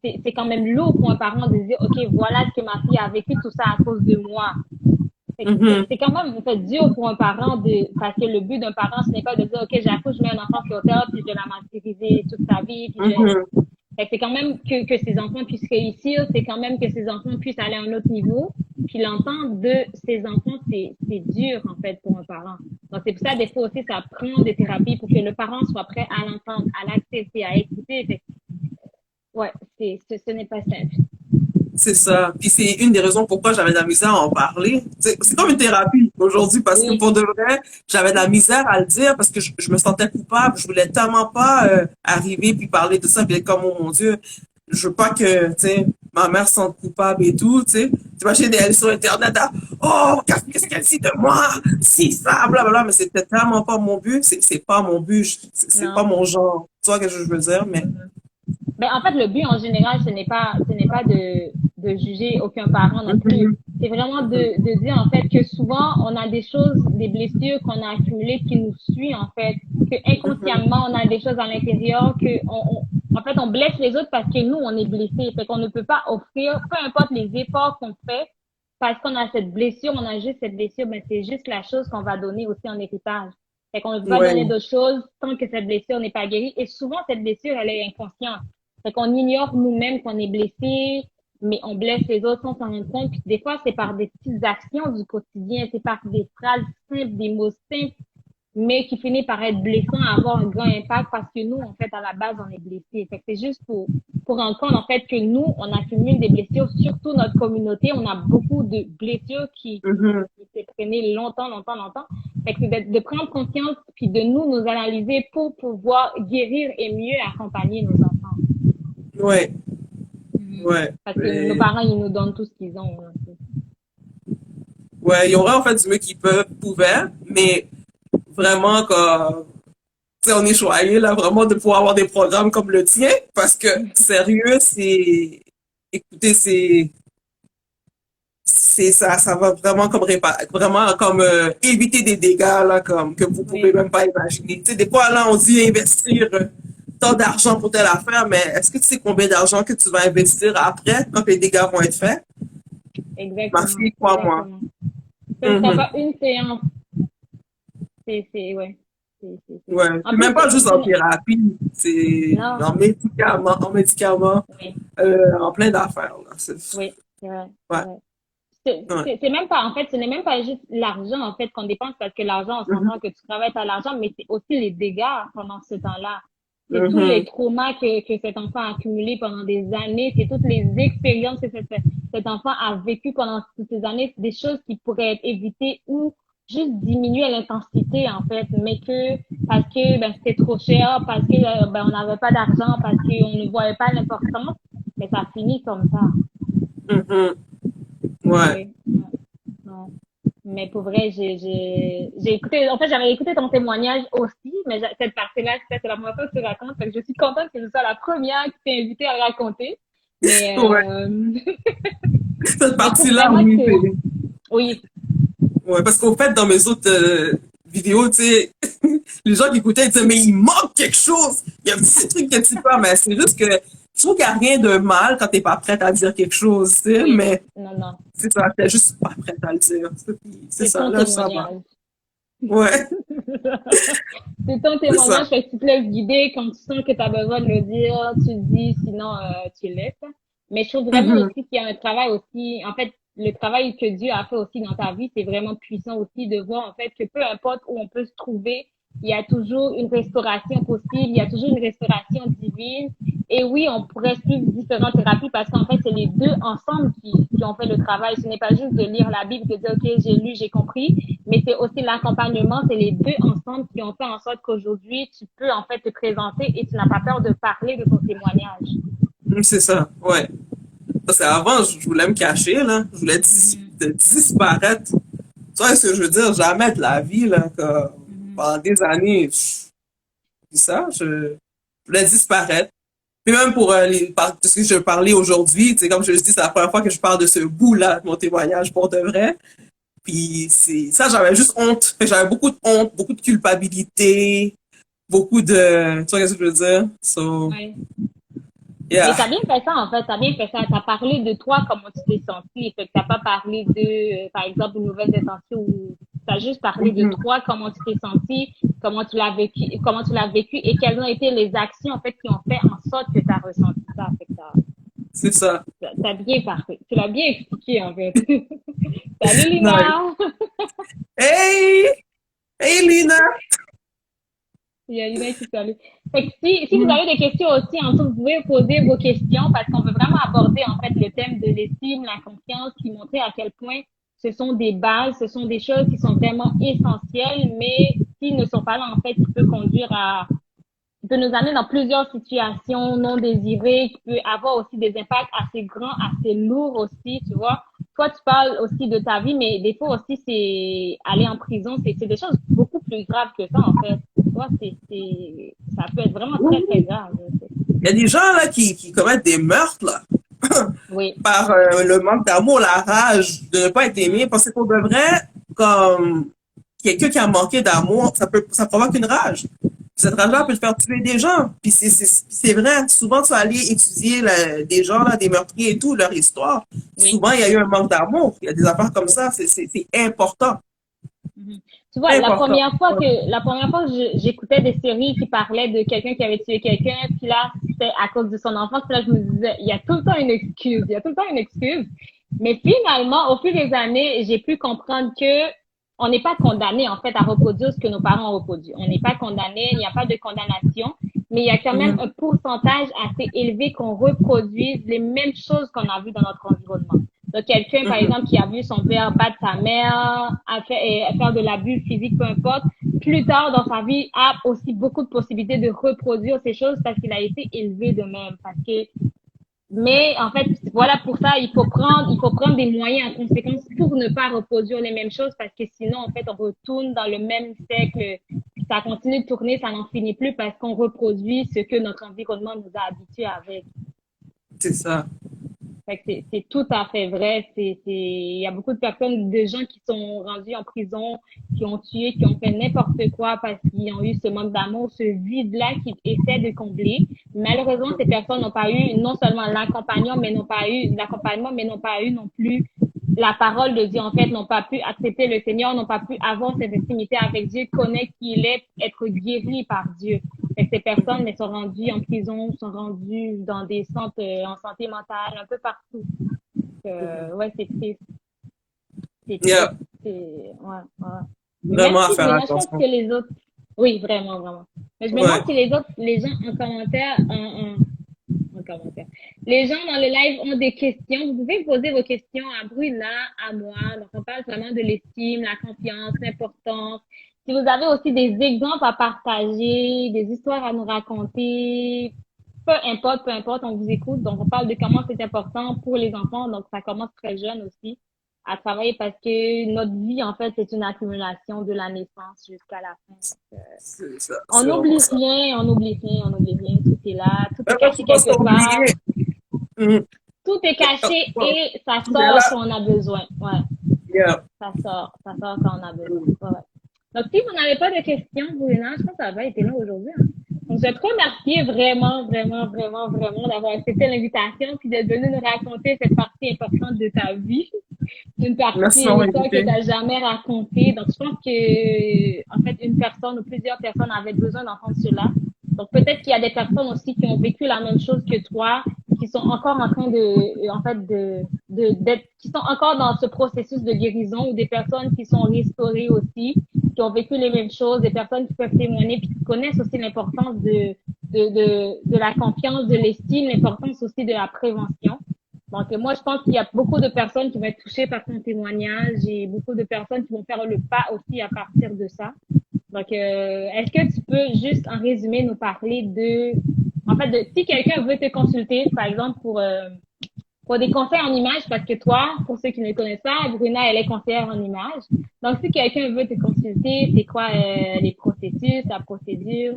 c'est quand même lourd pour un parent de dire, OK, voilà ce que ma fille a vécu tout ça à cause de moi. Mhm. C'est quand même en fait dur pour un parent de parce que le but d'un parent ce n'est pas de dire ok j'accouche je mets un enfant sur terre puis je vais la martyriser toute sa vie puis Mhm. fait que c'est quand même que ces enfants puissent réussir c'est quand même que ces enfants puissent aller à un autre niveau puis l'entendre de ces enfants c'est dur en fait pour un parent donc c'est pour ça des fois aussi ça prend des thérapies pour que le parent soit prêt à l'entendre à l'accepter à écouter fait, ouais ce n'est pas simple. C'est ça. Puis c'est une des raisons pourquoi j'avais de la misère à en parler. C'est comme une thérapie aujourd'hui parce que Oui. pour de vrai, j'avais de la misère à le dire parce que je me sentais coupable. Je voulais tellement pas arriver puis parler de ça puis être comme oh mon Dieu, je veux pas que tu sais ma mère se sente coupable et tout. Tu sais, t'imagines elle est sur internet à, oh qu'est-ce qu'elle dit de moi, si ça blablabla. Mais c'était tellement pas mon but. C'est pas mon but. C'est pas Non. mon genre. Tu vois ce que je veux dire mais. Ben, en fait, le but en général, ce n'est pas de juger aucun parent non plus. Mhm. C'est vraiment de dire en fait que souvent on a des choses, des blessures qu'on a accumulées qui nous suivent en fait, que Mhm. inconsciemment on a des choses à l'intérieur que en fait on blesse les autres parce que nous on est blessés. Fait qu'on ne peut pas offrir, peu importe les efforts qu'on fait, parce qu'on a cette blessure, on a juste cette blessure, ben c'est juste la chose qu'on va donner aussi en héritage. Fait qu'on ne peut pas donner Ouais. d'autres choses tant que cette blessure n'est pas guérie. Et souvent cette blessure elle est inconsciente. Fait qu'on ignore nous-mêmes qu'on est blessé, mais on blesse les autres sans s'en rendre compte. Puis des fois, c'est par des petites actions du quotidien, c'est par des phrases simples, des mots simples, mais qui finissent par être blessants, avoir un grand impact parce que nous, en fait, à la base, on est blessés. Fait que c'est juste pour rendre compte, en fait, que nous, on accumule des blessures, surtout notre communauté. On a beaucoup de blessures Mhm. qui s'est traînées longtemps, longtemps, longtemps. Fait que c'est de prendre conscience puis de nous analyser pour pouvoir guérir et mieux accompagner nos enfants. Ouais. Mhm. Ouais. Parce que nos parents, ils nous donnent tout ce qu'ils ont. Là. Ouais, ils auraient en fait du mieux qu'ils pouvaient, mais vraiment, comme, tu sais, on est choyé, là, vraiment, de pouvoir avoir des programmes comme le tien, parce que, sérieux, écoutez, ça va vraiment comme vraiment comme éviter des dégâts, là, comme, que vous pouvez Oui. même pas imaginer. Tu sais, des fois, là, on dit investir tant d'argent pour telle affaire, mais est-ce que tu sais combien d'argent que tu vas investir après, quand les dégâts vont être faits? Ma Exactement. fille, crois-moi. Exactement. Ce ne sera Mhm. pas une séance. Ouais. C'est. Ouais, En c'est plus, même pas juste en thérapie, c'est non. en médicaments, Oui. en plein d'affaires, là. Oui. C'est vrai. C'est Ouais, vrai. ouais. C'est même pas, en fait, ce n'est même pas juste l'argent, en fait, qu'on dépense parce que l'argent, on Mhm, s'entend que tu travailles à l'argent, mais c'est aussi les dégâts pendant ce temps-là. C'est tous les mhm, traumas que cet enfant a accumulés pendant des années, c'est toutes les expériences que cet enfant a vécues pendant toutes ces années, c'est des choses qui pourraient être évitées ou juste diminuer l'intensité, en fait, mais que parce que ben, c'était trop cher, parce que ben, on n'avait pas d'argent, parce qu'on ne voyait pas l'importance, mais ça finit comme ça. mhm. Ouais. Oui. Ouais. Ouais. Mais pour vrai, j'ai écouté, en fait, j'avais écouté ton témoignage aussi, mais cette partie-là, c'est la première fois que tu racontes, fait que je suis contente que je sois la première qui t'ai invité à le raconter. Mais, Ouais. Cette mais je trouve partie-là, vraiment oui, que, oui, ouais, parce qu'au fait, dans mes autres vidéos, tu sais, les gens qui écoutaient, ils disaient, mais il manque quelque chose. Il y a un petit truc que tu peux, mais c'est juste que je trouve qu'il n'y a rien de mal quand t'es pas prête à dire quelque chose, tu sais, oui, mais non, non, c'est ça, t'es juste pas prête à le dire. C'est c'est ça, ton là, ça va. témoignage. Ouais. C'est ton C'est ça. témoignage, fait que tu te laisses guider quand tu sens que tu as besoin de le dire, tu le dis, sinon tu le laisses. Mais je trouve vraiment Mhm. aussi qu'il y a un travail aussi, en fait, le travail que Dieu a fait aussi dans ta vie, c'est vraiment puissant aussi de voir en fait que peu importe où on peut se trouver, il y a toujours une restauration possible, il y a toujours une restauration divine. Et oui, on pourrait suivre différentes thérapies parce qu'en fait, c'est les deux ensemble qui ont fait le travail. Ce n'est pas juste de lire la Bible, de dire, OK, j'ai lu, j'ai compris, mais c'est aussi l'accompagnement, c'est les deux ensemble qui ont fait en sorte qu'aujourd'hui, tu peux en fait te présenter et tu n'as pas peur de parler de ton témoignage. C'est ça, ouais. Parce qu'avant, je voulais me cacher, là. Je voulais Mhm, disparaître. Tu vois ce que je veux dire? Jamais de la vie, là, que mhm. pendant des années, Puis ça, je voulais disparaître. Puis même pour de ce que je parlais aujourd'hui, tu sais, comme je le dis, c'est la première fois que je parle de ce bout-là, de mon témoignage pour de vrai. Puis c'est ça, j'avais juste honte. Fait que j'avais beaucoup de honte, beaucoup de culpabilité, beaucoup de... Tu vois ce que je veux dire? So, Ouais. Mais yeah. t'as bien fait ça, en fait. T'as bien fait ça. T'as parlé de toi, comment tu t'es senti. Fait que t'as pas parlé de, par exemple, une nouvelle intentions ou t'as juste parlé de Mhm. toi, comment tu t'es senti, comment tu l'as vécu et quelles ont été les actions, en fait, qui ont fait en sorte que t'as ressenti ça. Fait que C'est ça. t'as bien parlé. Tu l'as bien expliqué, en fait. Salut, Nice. Lina! Hey! Hey, Lina! Il y a Lina qui salue. Fait que si vous Mm. avez des questions aussi, en tout, vous pouvez poser vos questions parce qu'on veut vraiment aborder en fait le thème de l'estime, la confiance, qui montrer à quel point ce sont des bases, ce sont des choses qui sont vraiment essentielles, mais s'ils ne sont pas là, en fait, qui peut conduire à qui peut nous amener dans plusieurs situations non désirées, qui peut avoir aussi des impacts assez grands, assez lourds aussi, tu vois. Toi, tu parles aussi de ta vie, mais des fois aussi, c'est aller en prison, c'est des choses beaucoup plus graves que ça, en fait. Tu vois, ça peut être vraiment très, très grave. Il y a des gens là qui commettent des meurtres là, Oui. par le manque d'amour, la rage de ne pas être aimé. Parce que pour de vrai, comme quelqu'un qui a manqué d'amour, ça provoque une rage. Cette rage-là peut te faire tuer des gens. Puis c'est vrai, souvent tu vas aller étudier des gens, là, des meurtriers et tout, leur histoire. Oui. Souvent, il y a eu un manque d'amour. Il y a des affaires comme ça. C'est important. Mhm. Tu vois, Important. la première fois que j'écoutais des séries qui parlaient de quelqu'un qui avait tué quelqu'un, puis là, c'était à cause de son enfance, puis là, je me disais, il y a tout le temps une excuse, il y a tout le temps une excuse. Mais finalement, au fil des années, j'ai pu comprendre que on n'est pas condamné, en fait, à reproduire ce que nos parents ont reproduit. On n'est pas condamné, il n'y a pas de condamnation, mais il y a quand même un Mhm. pourcentage assez élevé qu'on reproduise les mêmes choses qu'on a vues dans notre environnement. Donc, quelqu'un, par Mhm. exemple, qui a vu son père battre sa mère, faire de l'abus physique, peu importe, plus tard dans sa vie, a aussi beaucoup de possibilités de reproduire ces choses parce qu'il a été élevé de même. Mais en fait, voilà, pour ça, il faut prendre des moyens en conséquence pour ne pas reproduire les mêmes choses parce que sinon, en fait, on retourne dans le même cercle. Ça continue de tourner, ça n'en finit plus parce qu'on reproduit ce que notre environnement nous a habitués avec. C'est ça. Fait que c'est tout à fait vrai. Il y a beaucoup de personnes, de gens qui sont rendus en prison, qui ont tué, qui ont fait n'importe quoi parce qu'ils ont eu ce manque d'amour, ce vide-là qu'ils essaient de combler. Malheureusement, ces personnes n'ont pas eu non seulement l'accompagnement, mais n'ont pas eu non plus la parole de Dieu, en fait, n'ont pas pu accepter le Seigneur, n'ont pas pu avoir cette intimité avec Dieu, connaître qui il est, être guéri par Dieu. Fait que ces personnes elles sont rendues en prison, sont rendues dans des centres en santé mentale, un peu partout. Ouais, c'est triste. C'est Yeah. triste. Ouais, ouais. Mais Vraiment à merci, faire Brina. Je pense que attention. les autres. Oui, vraiment, vraiment. Mais je me demande Ouais. si les gens en commentaire, en commentaire. Les gens dans le live ont des questions. Vous pouvez poser vos questions à Bruna, à moi. Donc, on parle vraiment de l'estime, la confiance, l'importance. Si vous avez aussi des exemples à partager, des histoires à nous raconter, peu importe, on vous écoute. Donc, on parle de comment c'est important pour les enfants. Donc, ça commence très jeune aussi à travailler parce que notre vie, en fait, c'est une accumulation de la naissance jusqu'à la fin. C'est ça. On C'est vraiment n'oublie ça. rien, on n'oublie rien, on n'oublie rien. Tout est là, tout est Même quand caché tu penses quelque t'as part. oublié. Mhm. Tout est caché Bon, et ça tout est sort là. quand on a besoin. Ouais, Yeah. ça sort quand on a besoin. Ouais, ouais. Donc, si vous n'avez pas de questions, Bruna, je pense que ça va être là aujourd'hui. Hein. Donc, je vais te remercier vraiment, vraiment, vraiment, vraiment d'avoir accepté l'invitation puis d'être venu nous raconter cette partie importante de ta vie. Une Merci partie, de une m'avoir histoire que tu invité. n'as jamais racontée. Donc, je pense que, en fait, une personne ou plusieurs personnes avaient besoin d'entendre cela. Donc, peut-être qu'il y a des personnes aussi qui ont vécu la même chose que toi, qui sont encore en train en fait, d'être, qui sont encore dans ce processus de guérison ou des personnes qui sont restaurées aussi, qui ont vécu les mêmes choses, des personnes qui peuvent témoigner puis qui connaissent aussi l'importance de la confiance, de l'estime, l'importance aussi de la prévention. Donc, moi, je pense qu'il y a beaucoup de personnes qui vont être touchées par ton témoignage et beaucoup de personnes qui vont faire le pas aussi à partir de ça. Donc, est-ce que tu peux juste en résumé nous parler en fait, si quelqu'un veut te consulter, par exemple, pour des conseils en images, parce que toi, pour ceux qui ne connaissent pas, Bruna, elle est conseillère en images. Donc, si quelqu'un veut te consulter, c'est quoi les processus, la procédure?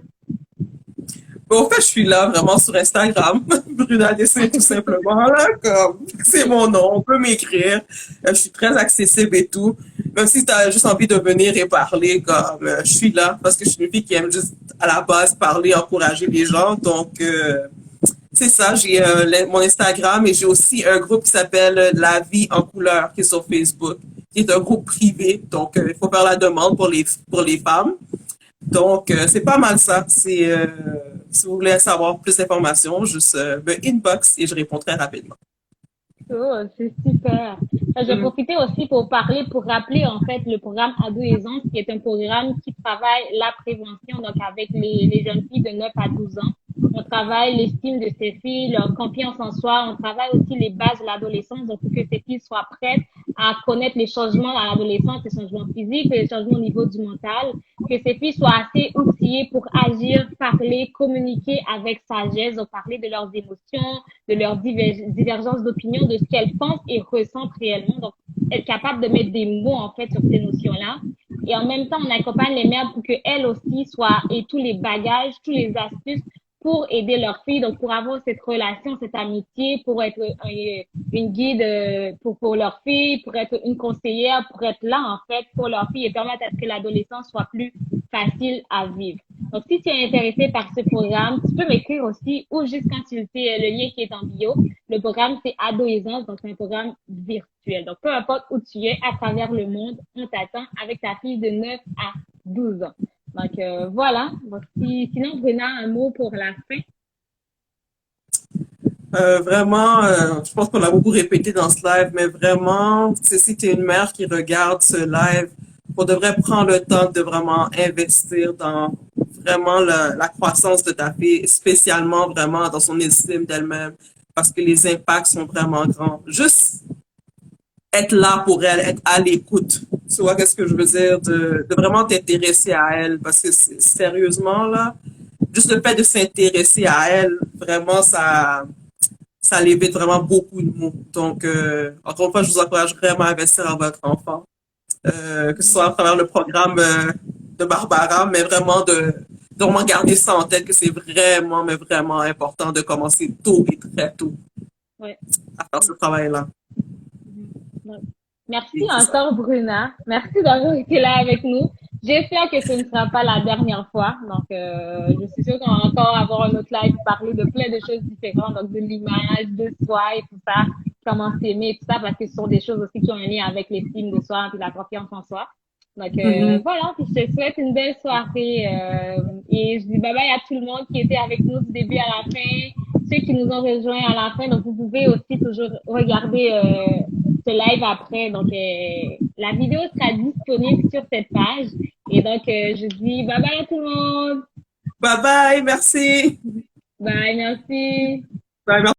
Mais au fait, je suis là vraiment sur Instagram, Bruna Dessin tout simplement là, comme c'est mon nom, on peut m'écrire. Je suis très accessible et tout. Même si tu as juste envie de venir et parler, comme je suis là parce que je suis une fille qui aime juste à la base parler, encourager les gens. Donc c'est ça, j'ai mon Instagram et j'ai aussi un groupe qui s'appelle La Vie en couleur qui est sur Facebook, qui est un groupe privé. Donc il faut faire la demande pour les femmes. Donc, c'est pas mal ça. Si vous voulez savoir plus d'informations, juste me inbox et je réponds très rapidement. Oh, c'est super. Je vais Mhm. profiter aussi pour parler, pour rappeler en fait le programme Adolescence, qui est un programme qui travaille la prévention, donc avec les jeunes filles de 9 à 12 ans. On travaille l'estime de ces filles, leur confiance en soi. On travaille aussi les bases de l'adolescence, donc pour que ces filles soient prêtes à connaître les changements à l'adolescence, les changements physiques, les changements au niveau du mental, que ces filles soient assez outillées pour agir, parler, communiquer avec sagesse, donc parler de leurs émotions, de leurs divergences d'opinion, de ce qu'elles pensent et ressentent réellement. Donc, être capable de mettre des mots, en fait, sur ces notions-là. Et en même temps, on accompagne les mères pour qu'elles aussi soient, et tous les bagages, tous les astuces pour aider leurs filles, donc pour avoir cette relation, cette amitié, pour être une guide pour leurs filles, pour être une conseillère, pour être là, en fait, pour leurs filles et permettre à ce que l'adolescence soit plus facile à vivre. Donc, si tu es intéressé par ce programme, tu peux m'écrire aussi ou juste consulter le lien qui est en bio. Le programme, c'est Adolescence, donc c'est un programme virtuel. Donc, peu importe où tu es à travers le monde, on t'attend avec ta fille de 9 à 12 ans. Donc, voilà. Donc, sinon, Bruna, un mot pour la fin. Vraiment, je pense qu'on l'a beaucoup répété dans ce live, mais vraiment, si tu es une mère qui regarde ce live, on devrait prendre le temps de vraiment investir dans vraiment la croissance de ta fille, spécialement vraiment dans son estime d'elle-même, parce que les impacts sont vraiment grands. Juste être là pour elle, être à l'écoute. Tu vois, qu'est-ce que je veux dire? De vraiment t'intéresser à elle, parce que sérieusement, là, juste le fait de s'intéresser à elle, vraiment, ça l'évite vraiment beaucoup de mots. Donc, encore une fois, je vous encourage vraiment à investir en votre enfant, que ce soit à travers le programme de Barbara, mais vraiment de vraiment garder ça en tête que c'est vraiment, mais vraiment important de commencer tôt et très tôt Ouais. à faire ce travail-là. Ouais. Merci Et c'est ça. encore, Bruna. Merci d'avoir été là avec nous. J'espère que ce ne sera pas la dernière fois. Donc, je suis sûre qu'on va encore avoir un autre live, parler de plein de choses différentes, donc de l'image, de soi et tout ça, comment s'aimer et tout ça, parce que ce sont des choses aussi qui ont un lien avec l'estime de soi et la confiance en soi. Donc, Mhm. voilà, puis je te souhaite une belle soirée et je dis bye bye à tout le monde qui était avec nous du début à la fin, ceux qui nous ont rejoints à la fin. Donc, vous pouvez aussi toujours regarder ce live après. Donc, la vidéo sera disponible sur cette page. Et donc, je dis bye bye à tout le monde. Bye bye, merci. Bye, merci. Bye, merci.